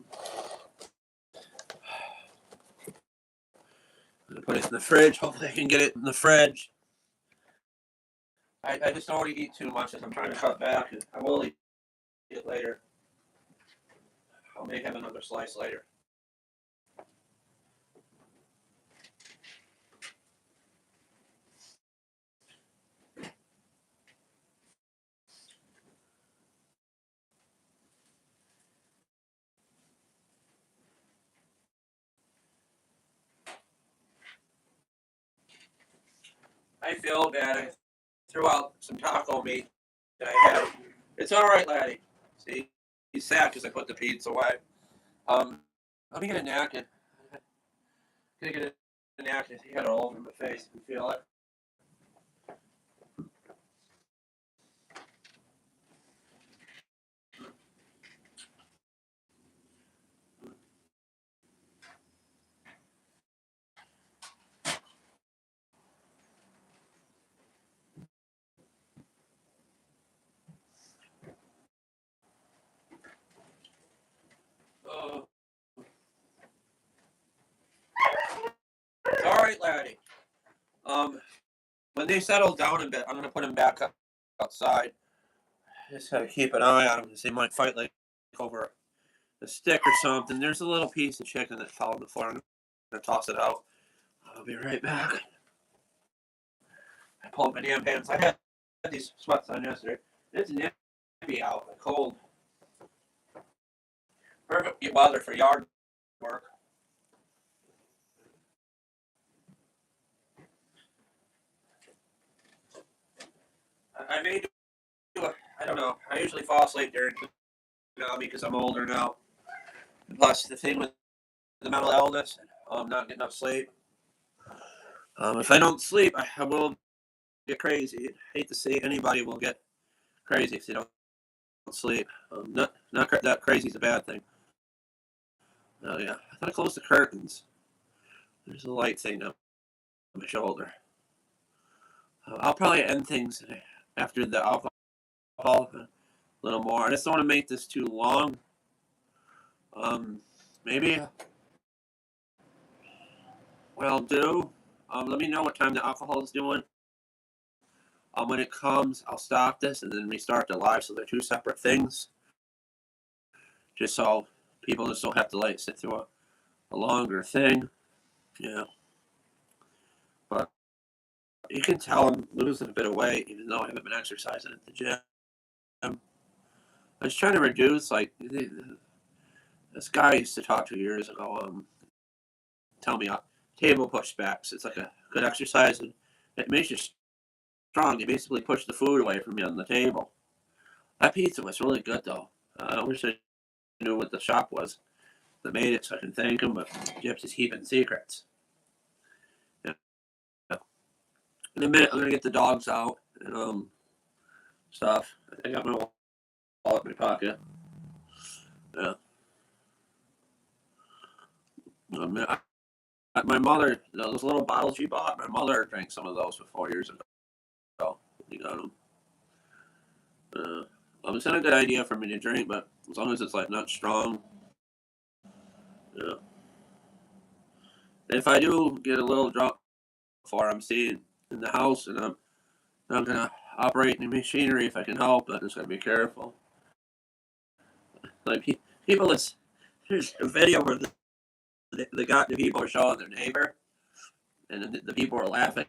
I'm gonna put it in the fridge. Hopefully I can get it in the fridge. I just don't want to eat too much as I'm trying to cut back. I will eat it later. I may have another slice later. I feel bad. I threw out some taco meat that I had. It's all right, laddie. See, he's sad because I put the pizza away. Let me get a napkin. I'm gonna get a napkin. He had it all over my face. You feel it? Oh, it's all right, laddie. When they settle down a bit, I'm gonna put him back outside. Just gotta keep an eye on him because they might fight like over a stick or something. There's a little piece of chicken that fell on the floor. I'm gonna toss it out. I'll be right back. I pulled my damn pants. I had these sweats on yesterday. It's nippy out, cold. Perfect weather for yard work. I may do I don't know. I usually fall asleep during now because I'm older now. Plus, the thing with the mental illness, not getting enough sleep. If I don't sleep, I will get crazy. I hate to say anybody will get crazy if they don't sleep. Not that crazy is a bad thing. Oh yeah, I thought I closed the curtains. There's a light thing up on my shoulder. I'll probably end things after the alcohol a little more. I just don't want to make this too long. Maybe what I'll do, let me know what time the alcohol is doing. When it comes, I'll stop this and then restart the live, so they're two separate things. Just so people just don't have to like sit through a longer thing. Yeah. But you can tell I'm losing a bit of weight, even though I haven't been exercising at the gym. I was trying to reduce, like, this guy I used to talk to years ago, tell me table pushbacks. It's like a good exercise, and it makes you strong. You basically push the food away from you on the table. That pizza was really good, though. I wish I knew what the shop was that made it so I can thank him, but Gypsy's keeping secrets. Yeah. In a minute, I'm gonna get the dogs out and stuff. I got my wallet in my pocket. Yeah. My mother, those little bottles you bought, my mother drank some of those for 4 years ago. You got them. It's not a good idea for me to drink, but as long as it's like not strong. Yeah. If I do get a little drunk before I'm staying in the house and I'm not gonna operate any machinery if I can help it, just gotta be careful. Like people, there's a video where the people are showing their neighbor, and the people are laughing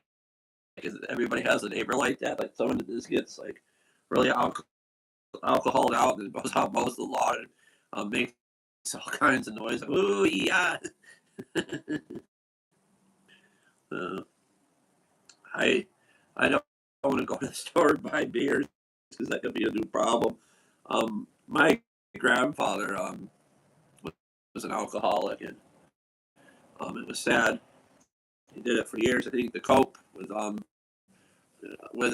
because everybody has a neighbor like that. Like someone just gets like really alcoholed out and goes out mows the lawn and makes all kinds of noise. Ooh yeah. uh, I don't want to go to the store and buy beers because that could be a new problem. My grandfather was an alcoholic, and it was sad. He did it for years. I think to cope with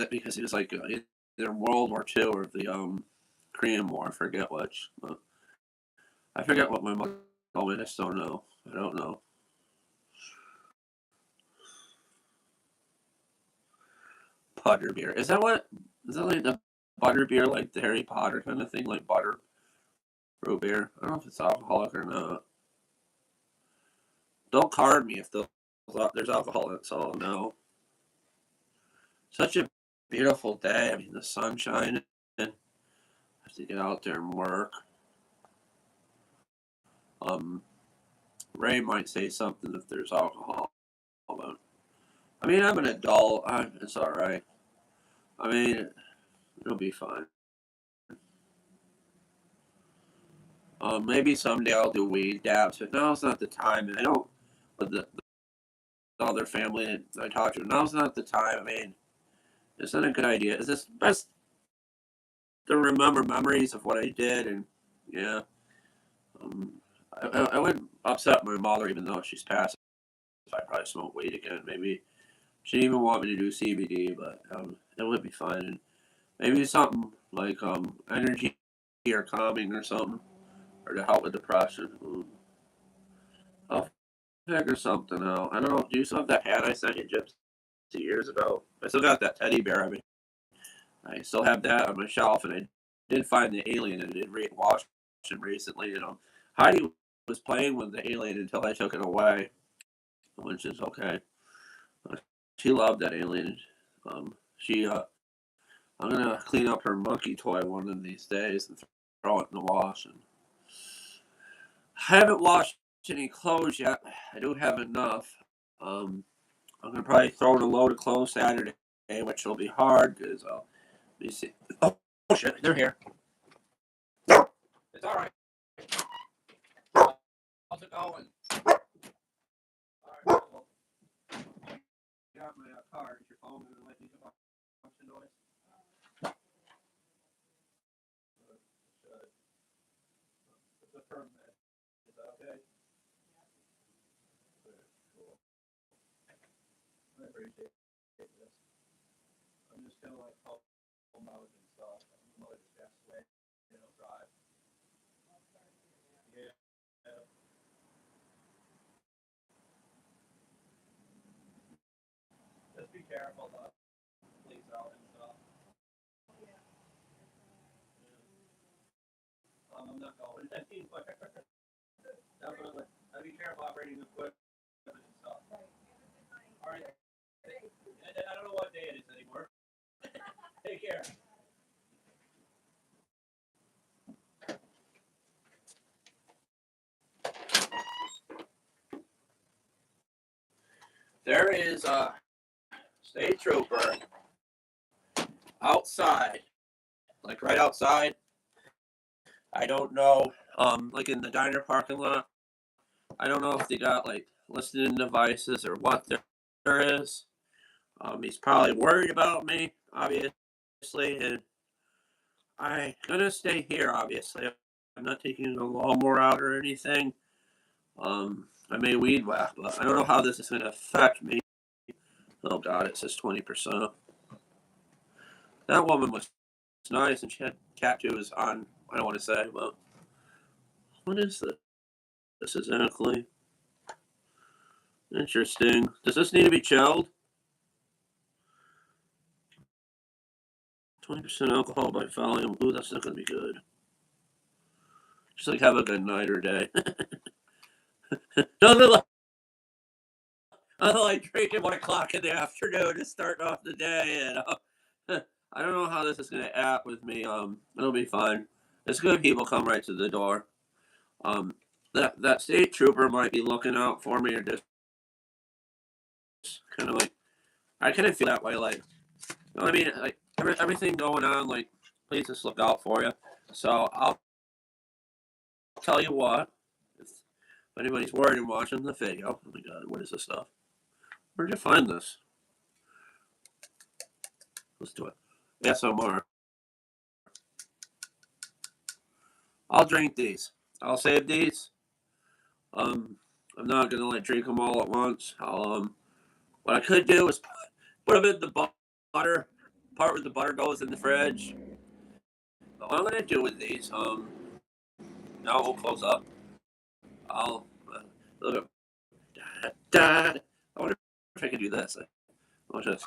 it because he was like either World War II or the Korean War. I forget which. I forget what my mother told me. I just don't know. I don't know. Butter beer. Is that what? Is that like the butter beer, like the Harry Potter kind of thing, like butter root beer? I don't know if it's alcoholic or not. Don't card me if there's alcohol in it, so I'll know. Such a beautiful day. I mean, the sun shining. I have to get out there and work. Um, Ray might say something if there's alcohol, but I mean, I'm an adult. It's all right. I mean, it'll be fine. Maybe someday I'll do weed dabs, but now's not the time. And I don't. But the other family that I talked to, now's not the time. I mean, it's not a good idea. It's just best to remember memories of what I did, and yeah. Um, I wouldn't upset my mother, even though she's passed. If I probably smoke weed again, maybe she didn't even want me to do CBD, but it would be fine. And maybe something like energy or calming or something, or to help with depression. I'll figure something out. I don't know. Do you still have that hat I sent you just 2 years ago? I still got that teddy bear. I mean, I still have that on my shelf, and I did find the alien and I did watch him recently. Heidi was playing with the alien until I took it away, which is okay. She loved that alien. She I'm gonna clean up her monkey toy one of these days and throw it in the wash. And I haven't washed any clothes yet. I do have enough. I'm gonna probably throw in a load of clothes Saturday, which will be hard because let me see. Oh shit, they're here. It's all right. How's it going? All right, cool. I got my card. Is your phone gonna let me come up the noise? It's a permit. Is that okay? Cool. I appreciate this. I'm just kind of like home mode and stuff. My mother just passed away. Drive. Yeah. Just be careful, though. Police out and stuff. I'm not going anywhere. definitely. I'd be careful operating equipment and stuff. All right. I don't know what day it is anymore. Take care. There is a state trooper outside, like right outside. I don't know, like in the diner parking lot. I don't know if they got like listening devices or what there is. He's probably worried about me, obviously, and I'm gonna stay here. Obviously, I'm not taking a lawnmower out or anything. I may weed whack, but I don't know how this is gonna affect me. Oh God, it says 20%. That woman was nice, and she had tattoos on. I don't want to say, but what is this? This is exactly interesting. Does this need to be chilled? 20% alcohol by volume. Ooh, that's not gonna be good. Just like have a good night or day. Nothing like drinking 1 o'clock in the afternoon and starting off the day. And I don't know how this is gonna act with me. It'll be fine. It's good people come right to the door. That state trooper might be looking out for me, or just kind of like I kind of feel that way. Like, you know what I mean? Like everything going on, like please just look out for you. So I'll tell you what. If anybody's worried and watching the video, oh my God, what is this stuff? Where'd you find this? Let's do it. SMR. I'll drink these. I'll save these. I'm not gonna like drink them all at once. What I could do is put them in the butter part where the butter goes in the fridge. But what I'm gonna do with these, now we'll close up. I'll look at. I wonder if I can do this. I'll just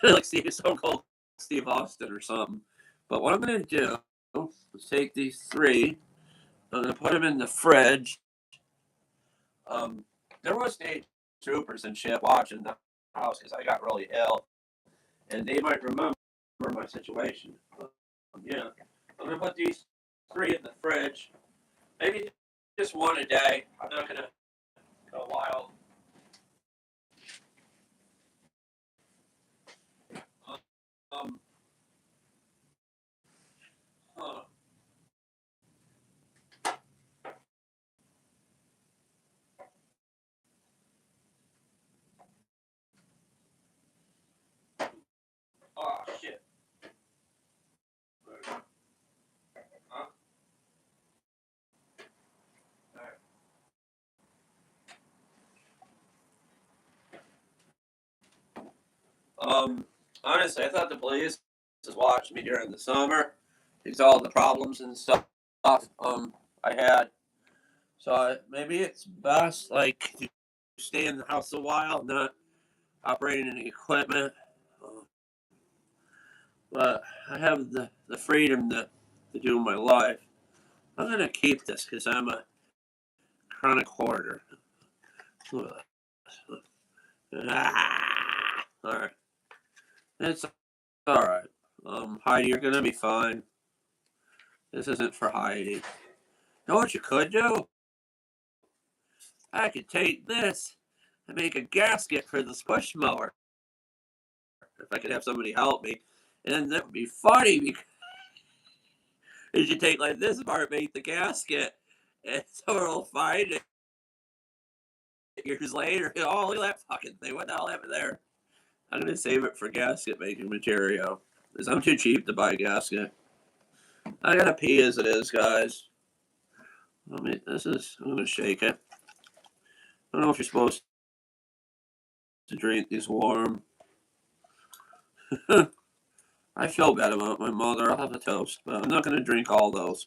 like Stone Cold Steve Austin or something. But what I'm gonna do is take these three. I'm gonna put them in the fridge. There was state troopers and shit watching the house because I got really ill, and they might remember my situation. Yeah, I'm gonna put these three in the fridge. Maybe just one a day. I'm not gonna go wild. Um, huh. Oh shit. Huh? Honestly, I thought the police was watching me during the summer because all the problems and stuff I had. So maybe it's best like to stay in the house a while, not operating any equipment. Uh, but I have the freedom to do my life. I'm gonna keep this because I'm a chronic hoarder. All right, it's all right. Heidi, you're gonna be fine. This isn't for Heidi. You know what you could do? I could take this and make a gasket for the squish mower. If I could have somebody help me. And that would be funny because you take like this part, make the gasket, and someone will find it years later. Oh, look at that fucking thing. What the hell happened there? I'm going to save it for gasket making material. Because I'm too cheap to buy a gasket. I gotta pee as it is, guys. I mean, I'm going to shake it. I don't know if you're supposed to drink these warm. I feel bad about my mother. I'll have a toast, but I'm not going to drink all those.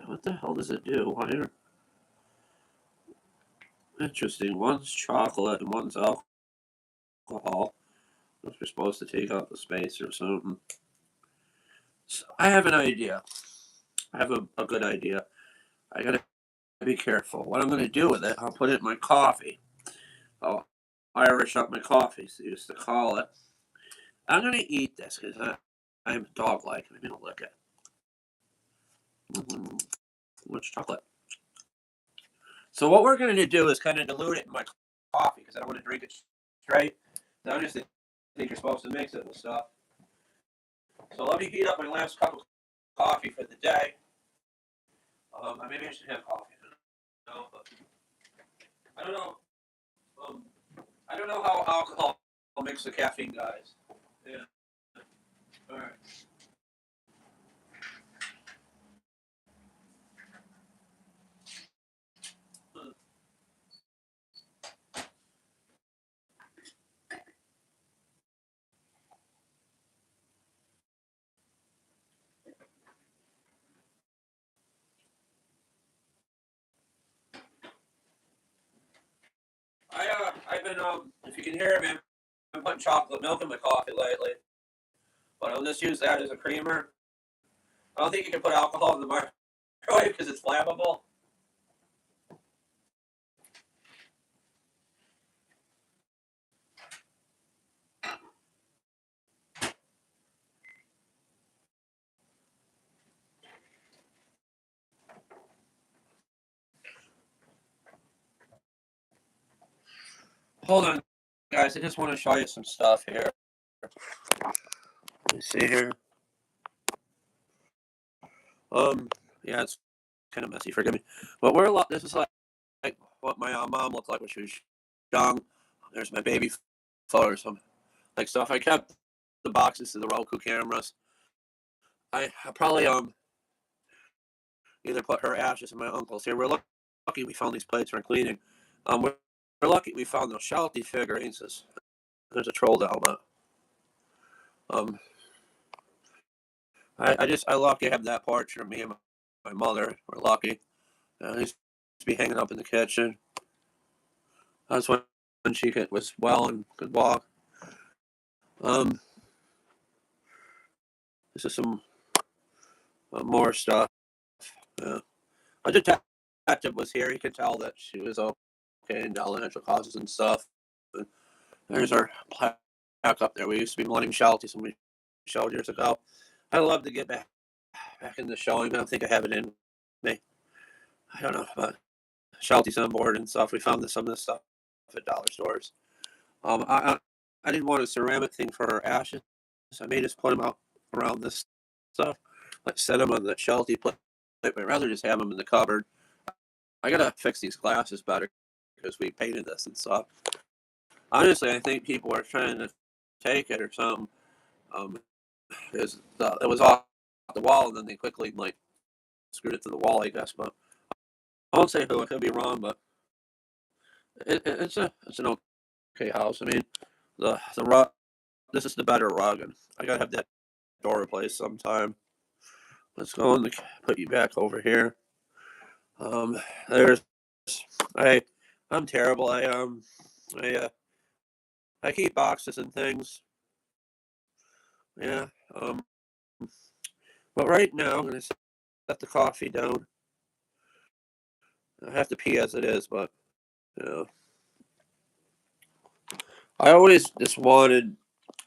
What the hell does it do? Why are... Interesting. One's chocolate and one's alcohol. If you're supposed to take out the space or something. So I have an idea. I have a good idea. I gotta be careful. What I'm gonna do with it, I'll put it in my coffee. I'll Irish up my coffee, so you used to call it. I'm gonna eat this because I'm dog-like. I'm gonna lick it. Much chocolate. So what we're gonna do is kind of dilute it in my coffee because I don't want to drink it straight. I just think you're supposed to mix it with stuff. So let me heat up my last cup of coffee for the day. Maybe I should have coffee. No, but I don't know. Um, I don't know how alcohol makes the caffeine, guys. Yeah. All right. I've been if you can hear me, I've been putting chocolate milk in my coffee lately, but I'll just use that as a creamer. I don't think you can put alcohol in the microwave because it's flammable. Hold on, guys. I just want to show you some stuff here. Let me see here. Yeah, it's kind of messy. Forgive me, but we're a lot. This is like what my mom looked like when she was young. There's my baby photos, some like stuff. I kept the boxes to the Roku cameras. I probably either put her ashes in my uncle's here. We're lucky we found these plates for cleaning. We're lucky we found those Sheltie figurines. There's a troll helmet. Um, I lucky I have that portrait of me and my mother. We're lucky. It used to be hanging up in the kitchen. That's when she was well and could walk. Um, this is some more stuff. A detective was here. He could tell that she was okay and natural causes and stuff. And there's our plaque up there. We used to be Millennium Shelties when we showed years ago. I'd love to get back in the showing. I don't think I have it in me. I don't know, but Shelties on board and stuff. We found some of this stuff at dollar stores. I didn't want a ceramic thing for her ashes. So I may just put them out around this stuff, like set them on the Sheltie plate. But I'd rather just have them in the cupboard. I gotta fix these glasses better because we painted this and stuff. Honestly, I think people are trying to take it or something. Um, it was off the wall, and then they quickly like screwed it to the wall, I guess. But I won't say who. I could be wrong, but it's an okay house. I mean, the rug. This is the better rug, and I gotta have that door replaced sometime. Let's go and put you back over here. There's I I'm terrible. I I keep boxes and things. Yeah. But right now I'm gonna set the coffee down. I have to pee as it is, but you know, I always just wanted.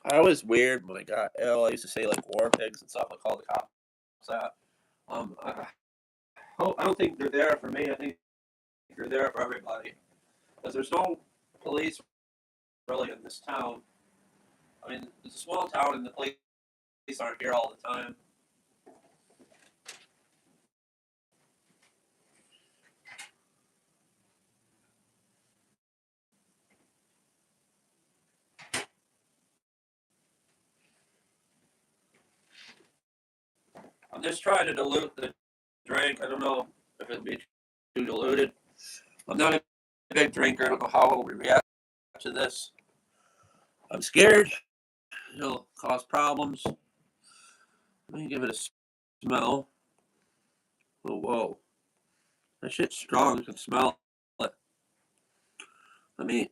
I was weird when I got ill. I used to say like war pigs and stuff. I called the cops that. I don't think they're there for me. I think they're there for everybody because there's no police really in this town. I mean, it's a small town and the police aren't here all the time. I'm just trying to dilute the drink. I don't know if it'd be too diluted. I'm not a big drinker. I don't know how I will react to this. I'm scared it'll cause problems. Let me give it a smell. Oh, whoa. That shit's strong. You can smell it.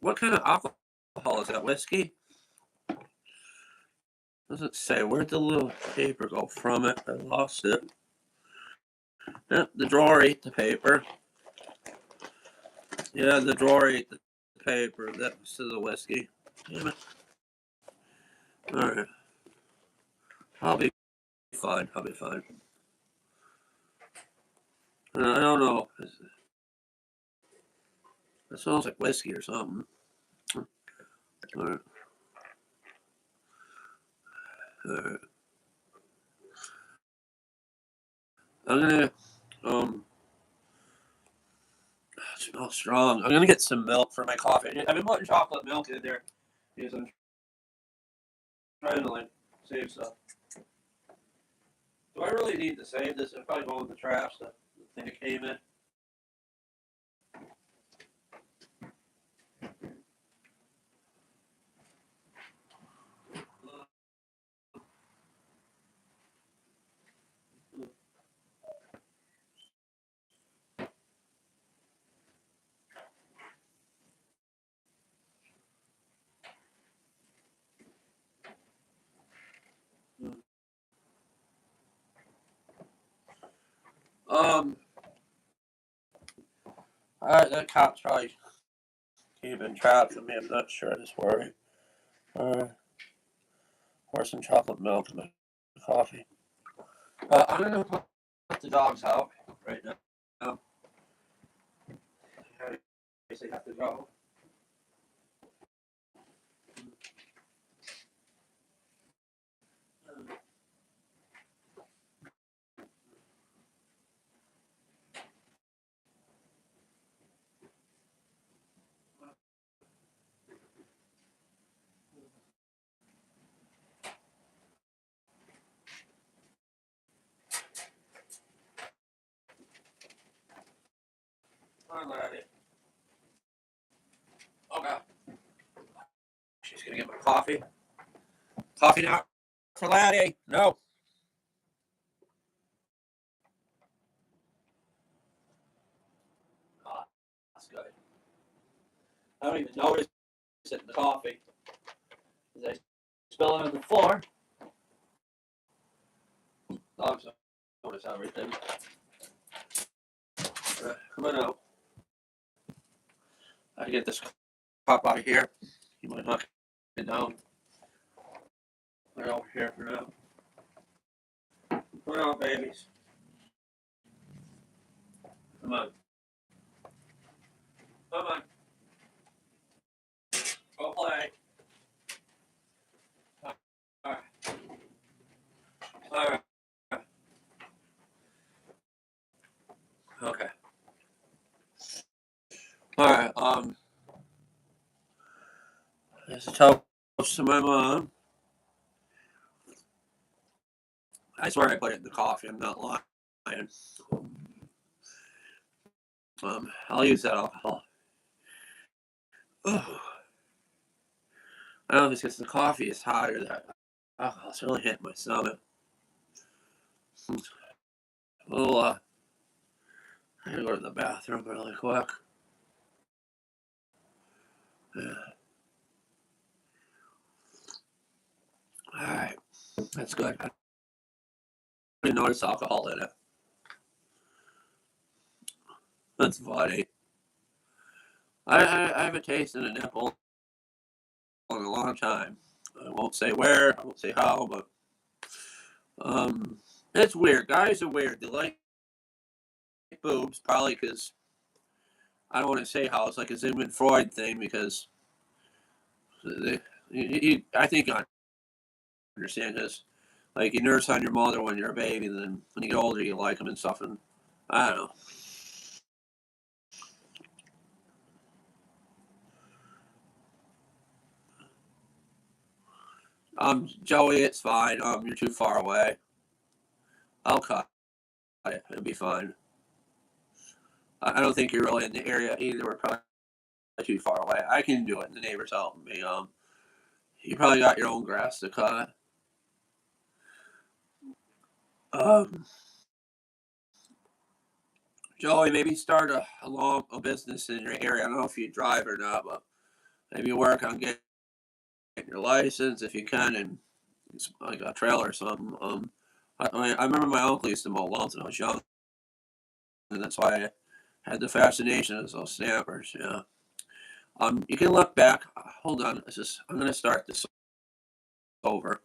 What kind of alcohol is that? Whiskey? Doesn't say. Where'd the little paper go from it? I lost it. Yep, the drawer ate the paper. Yeah, the drawer ate the paper. That was to the whiskey. Damn it. Alright. I'll be fine. I'll be fine. I don't know. It smells like whiskey or something. Alright. Alright. I'm gonna it smells strong. I'm gonna get some milk for my coffee. I've been putting chocolate milk in there because I'm trying to like save stuff. Do I really need to save this? I'm probably going in the trash. The thing that came in. Um, that cop's probably keeping trapped of me. I'm not sure. I just worry. Pour some chocolate milk in my coffee. I'm gonna put the dogs out right now. I guess they have to go. Come on, Laddie. Oh God. She's gonna get my coffee. Coffee now for Laddie. No. Oh, that's good. I don't even notice it in the coffee. As I spill it on the floor. Dogs don't notice everything. Come on out. I get this cup out of here. You might knock it down. Put it over here for now. Come on, babies. Come on. Come on. Go play. All right. All right. Okay. All right. There's a toast to my mom. I swear I put it in the coffee. I'm not lying. I'll use that alcohol. Oh. I don't know if it's because the coffee is hot or that alcohol's really hitting my stomach. Well, I'm gonna go to the bathroom really quick. Yeah. All right, that's good. I didn't notice alcohol in it. That's funny. I haven't tasted a nipple in a long time. I won't say where, I won't say how, but it's weird. Guys are weird. They like boobs, probably because I don't want to say how. It's like a Sigmund Freud thing because I think I understand this. Like you nurse on your mother when you're a baby, and then when you get older, you like them and stuff. And I don't know. Joey, it's fine. You're too far away. I'll cut it. It'll be fine. I don't think you're really in the area either. We're probably too far away. I can do it. The neighbors helping me. You probably got your own grass to cut. Um, Joey, maybe start a business in your area. I don't know if you drive or not, but maybe work on getting your license if you can, and like a trailer or something. I remember my uncle used to mow lawns when I was young. and that's why I had the fascination of those snappers. Yeah. You can look back. Hold on. I'm going to start this over.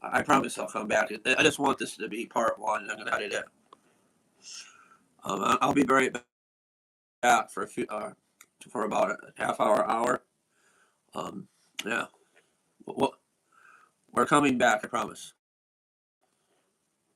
I promise I'll come back. I just want this to be part one. I'm going to edit it. I'll be right back for for about a half hour. Um, yeah. We're coming back. I promise.